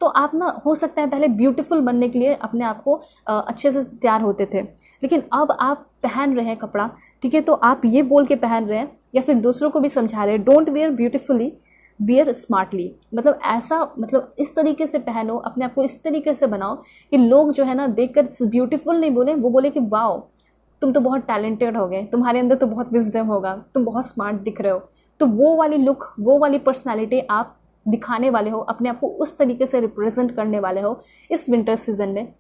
तो आप ना हो सकता है पहले ब्यूटीफुल बनने के लिए अपने आप को अच्छे से तैयार होते थे, लेकिन अब आप पहन रहे हैं कपड़ा, ठीक है, तो आप ये बोल के पहन रहे हैं या फिर दूसरों को भी समझा रहे हैं, don't wear beautifully, wear smartly. मतलब ऐसा, मतलब इस तरीके से पहनो, अपने आप को इस तरीके से बनाओ कि लोग जो है ना देखकर ब्यूटीफुल नहीं बोले, वो बोले कि वाओ तुम तो बहुत टैलेंटेड हो गए, तुम्हारे अंदर तो बहुत विजडम होगा, तुम बहुत स्मार्ट दिख रहे हो। तो वो वाली लुक, वो वाली पर्सनैलिटी आप दिखाने वाले हो, अपने आप को उस तरीके से रिप्रेजेंट करने वाले हो इस विंटर सीजन में।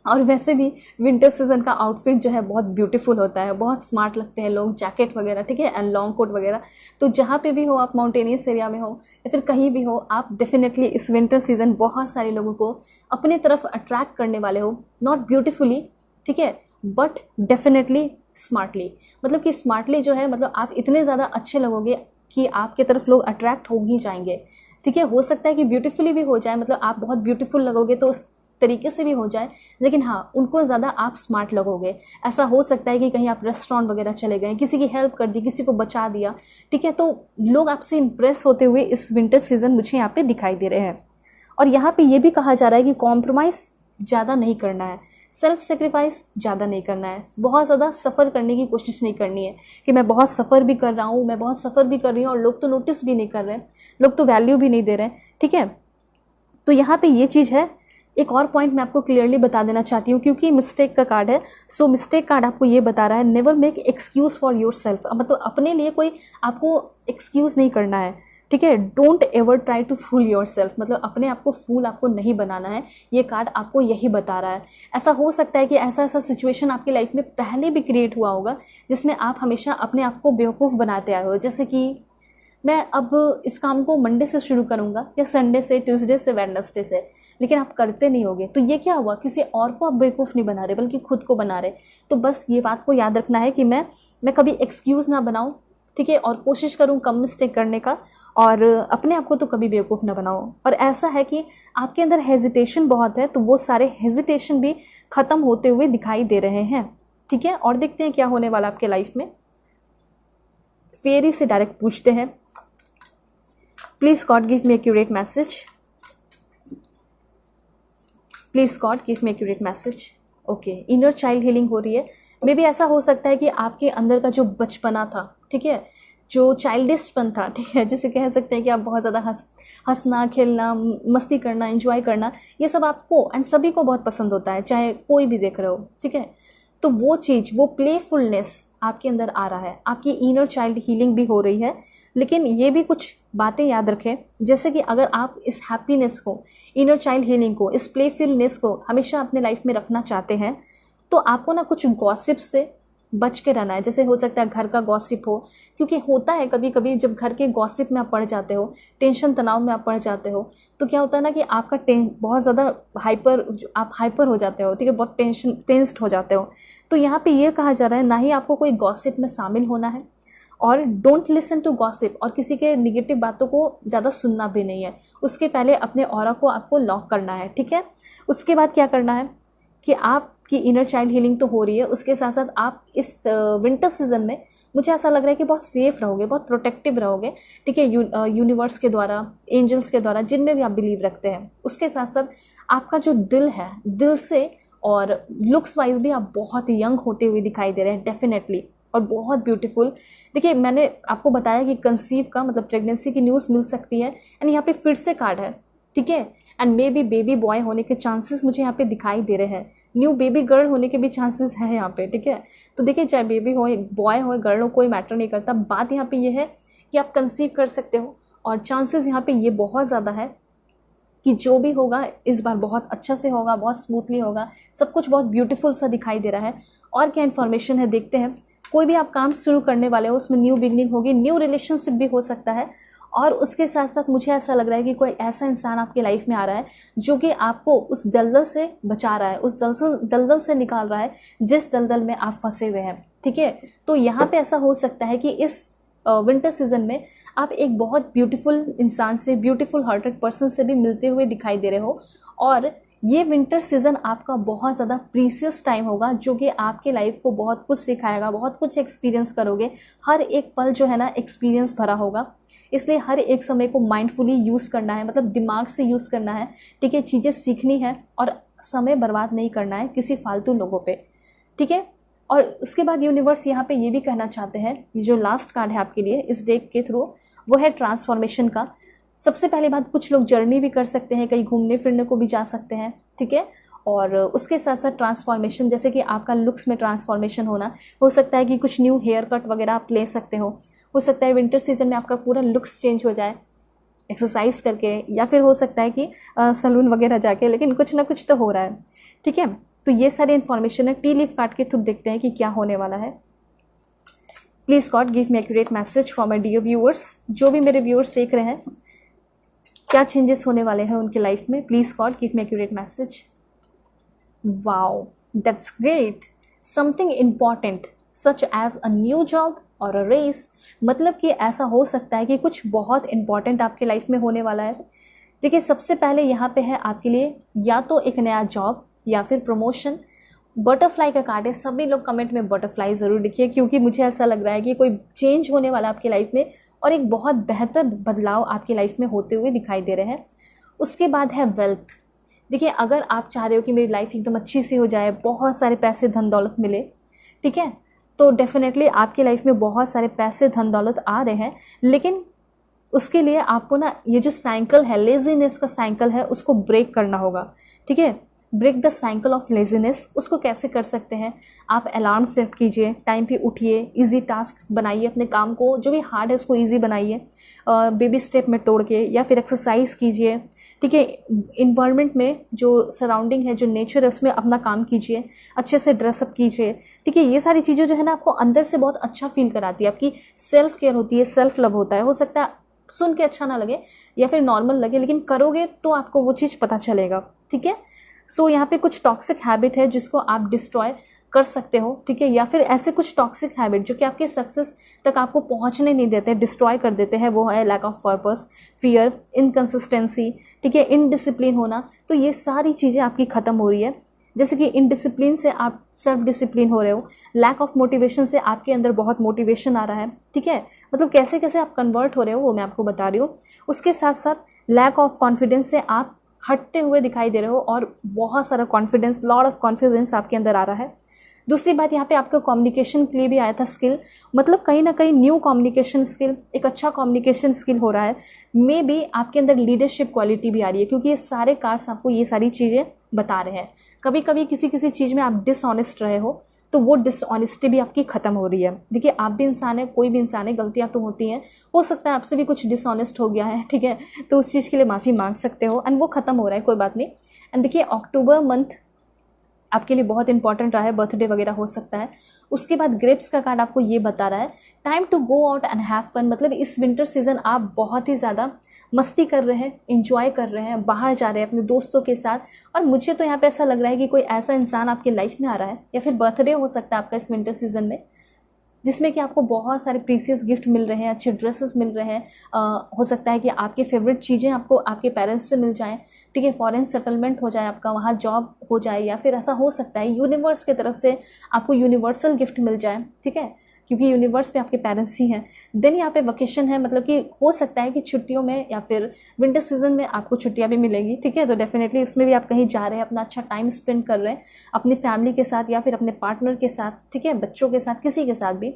और वैसे भी विंटर सीजन का आउटफिट जो है बहुत ब्यूटीफुल होता है, बहुत स्मार्ट लगते हैं लोग, जैकेट वगैरह, ठीक है, एंड लॉन्ग कोट वगैरह। तो जहाँ पे भी हो आप, माउंटेनियस एरिया में हो या फिर कहीं भी हो, आप डेफिनेटली इस विंटर सीजन बहुत सारे लोगों को अपने तरफ अट्रैक्ट करने वाले हो, नॉट ब्यूटीफुली, ठीक है, बट डेफिनेटली स्मार्टली। मतलब कि स्मार्टली जो है, मतलब आप इतने ज़्यादा अच्छे लगोगे कि आपके तरफ लोग अट्रैक्ट हो ही जाएंगे। ठीक है, हो सकता है कि ब्यूटीफुली भी हो जाए, मतलब आप बहुत ब्यूटीफुल लगोगे तो तरीके से भी हो जाए, लेकिन हाँ उनको ज़्यादा आप स्मार्ट लगोगे। ऐसा हो सकता है कि कहीं आप रेस्टोरेंट वगैरह चले गए, किसी की हेल्प कर दी, किसी को बचा दिया, ठीक है, तो लोग आपसे इंप्रेस होते हुए इस विंटर सीजन मुझे यहाँ पे दिखाई दे रहे हैं। और यहाँ पे ये भी कहा जा रहा है कि कॉम्प्रोमाइज़ ज़्यादा नहीं करना है, सेल्फ सेक्रीफाइस ज़्यादा नहीं करना है, बहुत ज़्यादा सफ़र करने की कोशिश नहीं करनी है कि मैं बहुत सफ़र भी कर रहा हूँ, मैं बहुत सफ़र भी कर रही हूँ और लोग तो नोटिस भी नहीं कर रहे हैं, लोग तो वैल्यू भी नहीं दे रहे हैं, ठीक है। तो यहाँ पे ये चीज़ है। एक और पॉइंट मैं आपको क्लियरली बता देना चाहती हूँ, क्योंकि मिस्टेक का कार्ड है। सो मिस्टेक कार्ड आपको ये बता रहा है, never make excuse for your self, मतलब अपने लिए कोई आपको एक्सक्यूज़ नहीं करना है, ठीक है। Don't ever try to fool yourself, मतलब अपने आप को फूल आपको नहीं बनाना है। ये कार्ड आपको यही बता रहा है। ऐसा हो सकता है कि ऐसा सिचुएशन आपकी लाइफ में पहले भी क्रिएट हुआ होगा जिसमें आप हमेशा अपने आप को बेवकूफ़ बनाते आए हो, जैसे कि मैं अब इस काम को मंडे से शुरू करूंगा या संडे से, ट्यूसडे से, वेडनेसडे से, लेकिन आप करते नहीं होगे। तो ये क्या हुआ, किसी और को आप बेवकूफ़ नहीं बना रहे बल्कि खुद को बना रहे। तो बस ये बात को याद रखना है कि मैं कभी एक्सक्यूज़ ना बनाऊं, ठीक है, और कोशिश करूं कम मिस्टेक करने का, और अपने आप को तो कभी बेवकूफ़ ना बनाओ। और ऐसा है कि आपके अंदर हेजिटेशन बहुत है, तो वो सारे हेजिटेशन भी ख़त्म होते हुए दिखाई दे रहे हैं, ठीक है। और देखते हैं क्या होने वाला आपके लाइफ में। फेरी से डायरेक्ट पूछते हैं, please God give me accurate message, please God give me accurate message. Okay, inner child healing हो रही है। मे बी ऐसा हो सकता है कि आपके अंदर का जो बचपना था, ठीक है, जो चाइल्डिशपन था, ठीक है, जिसे कह सकते हैं कि आप बहुत ज़्यादा हंसना, खेलना, मस्ती करना, एंजॉय करना, ये सब आपको एंड सभी को बहुत पसंद होता है, चाहे कोई भी देख रहे हो, ठीक है। तो वो चीज़, वो प्लेफुलनेस आपके अंदर आ रहा है, आपकी इनर चाइल्ड हीलिंग भी हो रही है। लेकिन ये भी कुछ बातें याद रखें, जैसे कि अगर आप इस हैप्पीनेस को, इनर चाइल्ड हीलिंग को, इस प्लेफुलनेस को हमेशा अपने लाइफ में रखना चाहते हैं, तो आपको ना कुछ गॉसिप से बच के रहना है। जैसे हो सकता है घर का गॉसिप हो, क्योंकि होता है कभी कभी जब घर के गॉसिप में आप पड़ जाते हो, टेंशन तनाव में आप पड़ जाते हो, तो क्या होता है ना कि आपका बहुत ज़्यादा आप हाइपर हो जाते हो, ठीक है, बहुत टेंस्ड हो जाते हो। तो यहाँ पे ये कहा जा रहा है, ना ही आपको कोई गॉसिप में शामिल होना है, और डोंट लिसन टू गॉसिप, और किसी के निगेटिव बातों को ज़्यादा सुनना भी नहीं है। उसके पहले अपने ऑरा को आपको लॉक करना है, ठीक है। उसके बाद क्या करना है कि आपकी इनर चाइल्ड हीलिंग तो हो रही है, उसके साथ साथ आप इस विंटर सीजन में, मुझे ऐसा लग रहा है कि बहुत सेफ रहोगे, बहुत प्रोटेक्टिव रहोगे, ठीक है, यूनिवर्स के द्वारा, एंजल्स के द्वारा, जिनमें भी आप बिलीव रखते हैं। उसके साथ साथ आपका जो दिल है, दिल से और लुक्स वाइज भी आप बहुत यंग होते हुए दिखाई दे रहे हैं डेफिनेटली, और बहुत ब्यूटीफुल। देखिए, मैंने आपको बताया कि कंसीव का मतलब प्रेगनेंसी की न्यूज़ मिल सकती है, एंड यहाँ पे फिर से कार्ड है, ठीक है, and may be baby boy होने के चांसेस मुझे यहाँ पे दिखाई दे रहे हैं, न्यू बेबी गर्ल होने के भी चांसेस है यहाँ पे, ठीक है। तो देखिए, चाहे बेबी हो, बॉय हो, गर्ल हो, कोई मैटर नहीं करता। बात यहाँ पे ये है कि आप कंसीव कर सकते हो, और चांसेस यहाँ पे ये बहुत ज़्यादा है कि जो भी होगा इस बार बहुत अच्छा से होगा, बहुत स्मूथली होगा, सब कुछ बहुत ब्यूटीफुल सा दिखाई दे रहा है। और क्या इन्फॉर्मेशन है देखते हैं। कोई भी आप काम शुरू करने वाले हो, उसमें न्यू बिगनिंग होगी, न्यू रिलेशनशिप भी हो सकता है, और उसके साथ साथ मुझे ऐसा लग रहा है कि कोई ऐसा इंसान आपकी लाइफ में आ रहा है जो कि आपको उस दलदल से बचा रहा है, उस दलदल से निकाल रहा है जिस दलदल में आप फंसे हुए हैं, ठीक है। तो यहाँ पे ऐसा हो सकता है कि इस विंटर सीजन में आप एक बहुत ब्यूटीफुल इंसान से, ब्यूटीफुल हार्टेड पर्सन से भी मिलते हुए दिखाई दे रहे हो, और ये विंटर सीजन आपका बहुत ज़्यादा प्रीसियस टाइम होगा, जो कि आपके लाइफ को बहुत कुछ सिखाएगा, बहुत कुछ एक्सपीरियंस करोगे। हर एक पल जो है ना एक्सपीरियंस भरा होगा, इसलिए हर एक समय को माइंडफुली यूज़ करना है, मतलब दिमाग से यूज़ करना है, ठीक है, चीज़ें सीखनी है, और समय बर्बाद नहीं करना है किसी फालतू लोगों पे, ठीक है। और उसके बाद यूनिवर्स यहाँ पे ये भी कहना चाहते हैं, ये जो लास्ट कार्ड है आपके लिए इस डेक के थ्रू, वो है ट्रांसफॉर्मेशन का। सबसे पहले बात, कुछ लोग जर्नी भी कर सकते हैं, कहीं घूमने फिरने को भी जा सकते हैं, ठीक है। और उसके साथ साथ ट्रांसफॉर्मेशन, जैसे कि आपका लुक्स में ट्रांसफॉर्मेशन होना, हो सकता है कि कुछ न्यू हेयर कट वगैरह आप ले सकते हो सकता है विंटर सीजन में आपका पूरा लुक्स चेंज हो जाए एक्सरसाइज करके, या फिर हो सकता है कि सलून वगैरह जाके, लेकिन कुछ ना कुछ तो हो रहा है, ठीक है। तो ये सारी इन्फॉर्मेशन है। टी लीफ कार्ड के थ्रू देखते हैं कि क्या होने वाला है। Please God give me accurate message for my dear viewers. जो भी मेरे व्यूअर्स देख रहे हैं, क्या चेंजेस होने वाले हैं उनके लाइफ में, please God give me accurate message. Wow, that's great. Something important such as a new job और अ रेस, मतलब कि ऐसा हो सकता है कि कुछ बहुत इंपॉर्टेंट आपके लाइफ में होने वाला है, देखिए सबसे पहले यहाँ पे है आपके लिए या तो एक नया जॉब या फिर प्रमोशन। बटरफ्लाई का कार्ड है, सभी लोग कमेंट में बटरफ्लाई ज़रूर लिखिए, क्योंकि मुझे ऐसा लग रहा है कि कोई चेंज होने वाला आपकी लाइफ में और एक बहुत बेहतर बदलाव आपकी लाइफ में होते हुए दिखाई दे रहे हैं। उसके बाद है वेल्थ। देखिए अगर आप चाह रहे हो कि मेरी लाइफ एकदम अच्छी सी हो जाए, बहुत सारे पैसे धन दौलत मिले, ठीक है, तो डेफिनेटली आपकी लाइफ में बहुत सारे पैसे धन दौलत आ रहे हैं, लेकिन उसके लिए आपको ना ये जो साइकिल है, लेजीनेस का साइकिल है, उसको ब्रेक करना होगा। ठीक है, break the cycle of laziness. उसको कैसे कर सकते हैं? आप अलार्म सेट कीजिए, टाइम पे उठिए, इजी टास्क बनाइए, अपने काम को जो भी हार्ड है उसको इजी बनाइए, बेबी स्टेप में तोड़ के, या फिर एक्सरसाइज कीजिए। ठीक है, इन्वायरमेंट में जो सराउंडिंग है, जो नेचर है, उसमें अपना काम कीजिए, अच्छे से ड्रेसअप कीजिए। ठीक है, ये सारी चीज़ें जो है ना आपको अंदर से बहुत अच्छा फील कराती है, आपकी सेल्फ केयर होती है, सेल्फ लव होता है। हो सकता है सुन के अच्छा ना लगे या फिर नॉर्मल लगे, लेकिन करोगे तो आपको वो चीज़ पता चलेगा। ठीक है, सो यहाँ पे कुछ टॉक्सिक हैबिट है जिसको आप डिस्ट्रॉय कर सकते हो। ठीक है, या फिर ऐसे कुछ टॉक्सिक हैबिट जो कि आपके सक्सेस तक आपको पहुँचने नहीं देते, डिस्ट्रॉय कर देते हैं, वो है lack of purpose, fear, inconsistency, ठीक है, इनडिसिप्लिन होना। तो ये सारी चीज़ें आपकी ख़त्म हो रही है। जैसे कि इनडिसिप्लिन से आप सेल्फ डिसिप्लिन हो रहे हो, लैक ऑफ मोटिवेशन से आपके अंदर बहुत मोटिवेशन आ रहा है। ठीक है, मतलब कैसे कैसे आप कन्वर्ट हो रहे हो वो मैं आपको बता रही हूँ। उसके साथ साथ लैक ऑफ कॉन्फिडेंस से आप हटते हुए दिखाई दे रहे हो और बहुत सारा कॉन्फिडेंस, लॉट ऑफ कॉन्फिडेंस आपके अंदर आ रहा है। दूसरी बात, यहाँ पे आपका कम्युनिकेशन के लिए भी आया था स्किल, मतलब कहीं ना कहीं न्यू कम्युनिकेशन स्किल, एक अच्छा कम्युनिकेशन स्किल हो रहा है। मे बी आपके अंदर लीडरशिप क्वालिटी भी आ रही है, क्योंकि ये सारे कार्ड्स आपको ये सारी चीज़ें बता रहे हैं। कभी कभी किसी किसी चीज़ में आप डिसऑनेस्ट रहे हो, तो वो डिसऑनेस्टी भी आपकी ख़त्म हो रही है। देखिए आप भी इंसान है, कोई भी इंसान है, गलतियाँ तो होती हैं, हो सकता है आपसे भी कुछ डिसऑनेस्ट हो गया है। ठीक है, तो उस चीज़ के लिए माफ़ी मांग सकते हो, एंड वो ख़त्म हो रहा है, कोई बात नहीं। एंड देखिए अक्टूबर मंथ आपके लिए बहुत इंपॉर्टेंट रहा है, बर्थडे वगैरह हो सकता है। उसके बाद ग्रेप्स का कार्ड आपको ये बता रहा है time to go out and have fun, मतलब इस विंटर सीजन आप बहुत ही ज़्यादा मस्ती कर रहे हैं, इंजॉय कर रहे हैं, बाहर जा रहे हैं अपने दोस्तों के साथ। और मुझे तो यहाँ पे ऐसा लग रहा है कि कोई ऐसा इंसान आपकी लाइफ में आ रहा है, या फिर बर्थडे हो सकता है आपका इस विंटर सीजन में, जिसमें कि आपको बहुत सारे प्रीसियस गिफ्ट मिल रहे हैं, अच्छे ड्रेसेस मिल रहे हैं। हो सकता है कि आपके फेवरेट चीज़ें आपको आपके पेरेंट्स से मिल जाएं। ठीक है, फॉरेन सेटलमेंट हो जाए, आपका वहाँ जॉब हो जाए, या फिर ऐसा हो सकता है यूनिवर्स की तरफ से आपको यूनिवर्सल गिफ्ट मिल जाए। ठीक है, क्योंकि यूनिवर्स पे आपके पेरेंट्स ही हैं। देन यहाँ पे वेकेशन है, मतलब कि हो सकता है कि छुट्टियों में या फिर विंटर सीजन में आपको छुट्टियाँ भी मिलेंगी। ठीक है, तो डेफिनेटली उसमें भी आप कहीं जा रहे हैं, अपना अच्छा टाइम स्पेंड कर रहे हैं अपनी फैमिली के साथ या फिर अपने पार्टनर के साथ, ठीक है, बच्चों के साथ, किसी के साथ भी।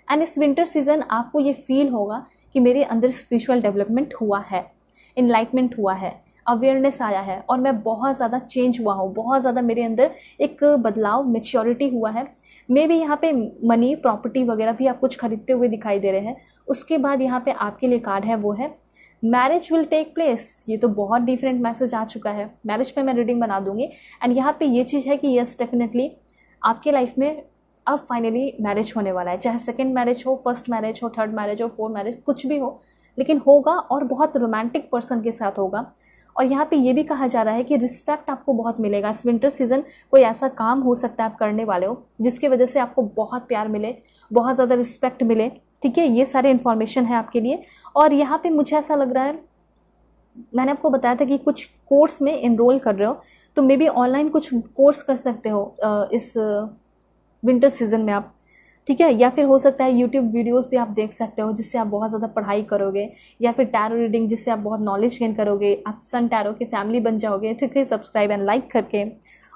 एंड इस विंटर सीजन आपको ये फील होगा कि मेरे अंदर स्पिरिचुअल डेवलपमेंट हुआ है, इनलाइटमेंट हुआ है, अवेयरनेस आया है, और मैं बहुत ज़्यादा चेंज हुआ हूँ, बहुत ज़्यादा मेरे अंदर एक बदलाव, मेच्योरिटी हुआ है। मे भी यहाँ पे मनी, प्रॉपर्टी वगैरह भी आप कुछ खरीदते हुए दिखाई दे रहे हैं। उसके बाद यहाँ पे आपके लिए कार्ड है, वो है मैरिज विल टेक प्लेस। ये तो बहुत डिफरेंट मैसेज आ चुका है, मैरिज पे मैं रीडिंग बना दूंगी। एंड यहाँ पे ये चीज़ है कि यस डेफिनेटली आपके लाइफ में अब फाइनली मैरिज होने वाला है, चाहे सेकंड मैरिज हो, फर्स्ट मैरिज हो, थर्ड मैरिज हो, फोर्थ मैरिज, कुछ भी हो, लेकिन होगा और बहुत रोमांटिक पर्सन के साथ होगा। और यहाँ पे ये भी कहा जा रहा है कि रिस्पेक्ट आपको बहुत मिलेगा इस विंटर सीजन। कोई ऐसा काम हो सकता है आप करने वाले हो जिसकी वजह से आपको बहुत प्यार मिले, बहुत ज़्यादा रिस्पेक्ट मिले। ठीक है, ये सारे इन्फॉर्मेशन है आपके लिए। और यहाँ पे मुझे ऐसा लग रहा है, मैंने आपको बताया था कि कुछ कोर्स में इनरोल कर रहे हो, तो मे बी ऑनलाइन कुछ कोर्स कर सकते हो इस विंटर सीजन में आप। ठीक है, या फिर हो सकता है यूट्यूब वीडियोस भी आप देख सकते हो जिससे आप बहुत ज़्यादा पढ़ाई करोगे, या फिर टैरो रीडिंग जिससे आप बहुत नॉलेज गेन करोगे, आप सन टैरो के फैमिली बन जाओगे। ठीक है, सब्सक्राइब एंड लाइक करके।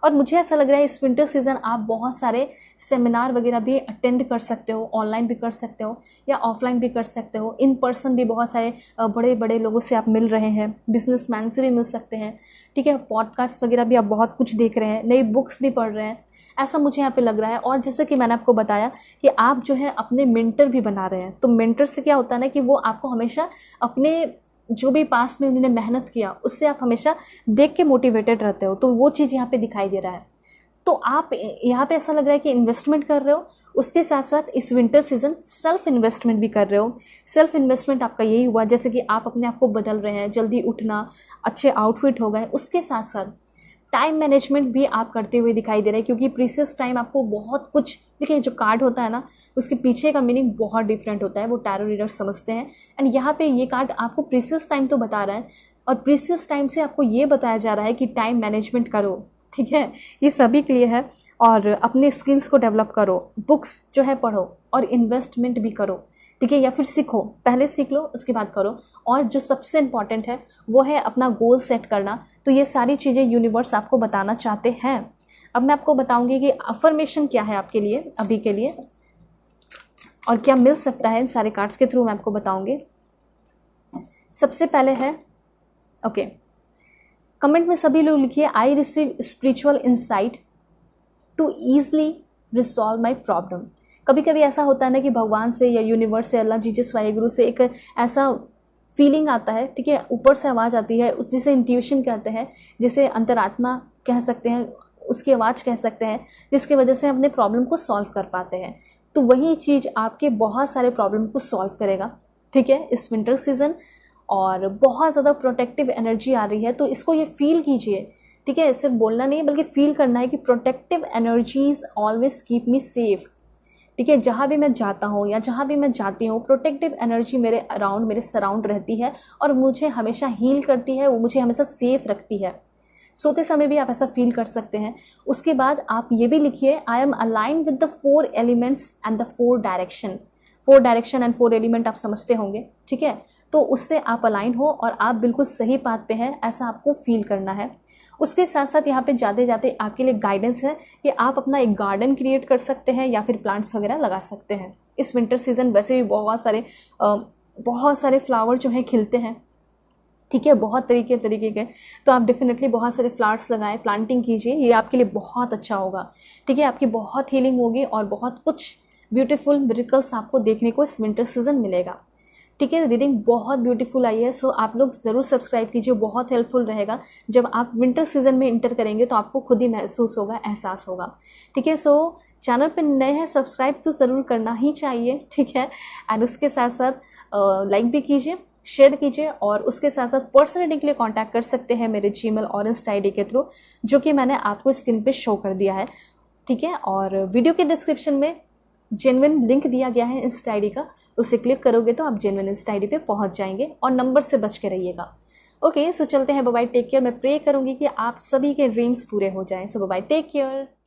और मुझे ऐसा लग रहा है इस विंटर सीजन आप बहुत सारे सेमिनार वगैरह भी अटेंड कर सकते हो, ऑनलाइन भी कर सकते हो या ऑफलाइन भी कर सकते हो। इन पर्सन भी बहुत सारे बड़े बड़े लोगों से आप मिल रहे हैं, बिजनेसमैन से भी मिल सकते हैं। ठीक है, पॉडकास्ट वगैरह भी आप बहुत कुछ देख रहे हैं, नई बुक्स भी पढ़ रहे हैं, ऐसा मुझे यहाँ पे लग रहा है। और जैसे कि मैंने आपको बताया कि आप जो है अपने मेंटर भी बना रहे हैं, तो मेंटर से क्या होता है ना कि वो आपको हमेशा अपने जो भी पास्ट में उन्होंने मेहनत किया उससे आप हमेशा देख के मोटिवेटेड रहते हो, तो वो चीज़ यहाँ पे दिखाई दे रहा है। तो आप यहाँ पे ऐसा लग रहा है कि इन्वेस्टमेंट कर रहे हो, उसके साथ साथ इस विंटर सीजन सेल्फ इन्वेस्टमेंट भी कर रहे हो। सेल्फ इन्वेस्टमेंट आपका यही हुआ, जैसे कि आप अपने आप को बदल रहे हैं, जल्दी उठना, अच्छे आउटफिट हो गए। उसके साथ साथ टाइम मैनेजमेंट भी आप करते हुए दिखाई दे रहे हैं, क्योंकि प्रीसियस टाइम आपको बहुत कुछ, देखिए जो कार्ड होता है ना उसके पीछे का मीनिंग बहुत डिफरेंट होता है, वो टैरो रीडर समझते हैं। एंड यहाँ पे ये कार्ड आपको प्रीसियस टाइम तो बता रहा है, और प्रीसियस टाइम से आपको ये बताया जा रहा है कि टाइम मैनेजमेंट करो, ठीक है, ये सभी के लिए है। और अपने स्किल्स को डेवलप करो, बुक्स जो है पढ़ो और इन्वेस्टमेंट भी करो, ठीक है, या फिर सीखो, पहले सीख लो उसके बाद करो। और जो सबसे इम्पॉर्टेंट है वो है अपना गोल सेट करना। तो ये सारी चीज़ें यूनिवर्स आपको बताना चाहते हैं। अब मैं आपको बताऊंगी कि अफर्मेशन क्या है आपके लिए अभी के लिए और क्या मिल सकता है इन सारे कार्ड्स के थ्रू, मैं आपको बताऊंगी। सबसे पहले है ओके, कमेंट में सभी लोग लिखिए, I receive spiritual insight to easily resolve my problem. कभी कभी ऐसा होता है ना कि भगवान से या यूनिवर्स से, अल्लाह, जीसस, वाहिगुरु से एक ऐसा फीलिंग आता है, ठीक है, ऊपर से आवाज़ आती है, उस जिसे इंट्यूशन कहते हैं, जिसे अंतरात्मा कह सकते हैं, उसकी आवाज़ कह सकते हैं, जिसकी वजह से हम अपने प्रॉब्लम को सॉल्व कर पाते हैं। तो वही चीज़ आपके बहुत सारे प्रॉब्लम को सॉल्व करेगा, ठीक है, इस विंटर सीजन। और बहुत ज़्यादा प्रोटेक्टिव एनर्जी आ रही है, तो इसको ये फील कीजिए, ठीक है, सिर्फ बोलना नहीं बल्कि फील करना है कि protective energies always keep me safe, ठीक है। जहाँ भी मैं जाता हूँ या जहाँ भी मैं जाती हूँ, प्रोटेक्टिव एनर्जी मेरे अराउंड, मेरे सराउंड रहती है और मुझे हमेशा हील करती है, वो मुझे हमेशा सेफ रखती है। सोते समय भी आप ऐसा फील कर सकते हैं। उसके बाद आप ये भी लिखिए, I am align with the 4 elements and the 4 direction. 4 direction and 4 element आप समझते होंगे, ठीक है। तो उससे आप अलाइन हो और आप बिल्कुल सही पाथ पे हैं, ऐसा आपको फील करना है। उसके साथ साथ यहाँ पे जाते जाते आपके लिए गाइडेंस है कि आप अपना एक गार्डन क्रिएट कर सकते हैं या फिर प्लांट्स वगैरह लगा सकते हैं। इस विंटर सीजन वैसे भी बहुत सारे फ्लावर जो है खिलते हैं, ठीक है, बहुत तरीके के। तो आप डेफिनेटली बहुत सारे फ्लावर्स लगाएं, प्लांटिंग कीजिए, ये आपके लिए बहुत अच्छा होगा, ठीक है। आपकी बहुत हीलिंग होगी और बहुत कुछ ब्यूटीफुल मिरेकल्स आपको देखने को इस विंटर सीजन मिलेगा, ठीक है। रीडिंग बहुत ब्यूटीफुल आई है, सो आप लोग ज़रूर सब्सक्राइब कीजिए, बहुत हेल्पफुल रहेगा। जब आप विंटर सीजन में इंटर करेंगे तो आपको खुद ही महसूस होगा, एहसास होगा, ठीक है। सो चैनल पे नए हैं, सब्सक्राइब तो ज़रूर करना ही चाहिए, ठीक है। एंड उसके साथ साथ लाइक भी कीजिए, शेयर कीजिए और उसके साथ साथ पर्सनली के लिए कांटेक्ट कर सकते हैं मेरे जीमेल और इंस्टा आईडी के थ्रू, जो कि मैंने आपको स्क्रीन पे शो कर दिया है, ठीक है। और वीडियो के डिस्क्रिप्शन में जेन्युइन लिंक दिया गया है इंस्टा आईडी का, उसे क्लिक करोगे तो आप जेन्युइन इंस्टा आईडी पे पहुंच जाएंगे। और नंबर से बच के रहिएगा, ओके। सो चलते हैं, बाय बाय, टेक केयर। मैं प्रे करूंगी कि आप सभी के ड्रीम्स पूरे हो जाएं। सो बाय बाय, टेक केयर।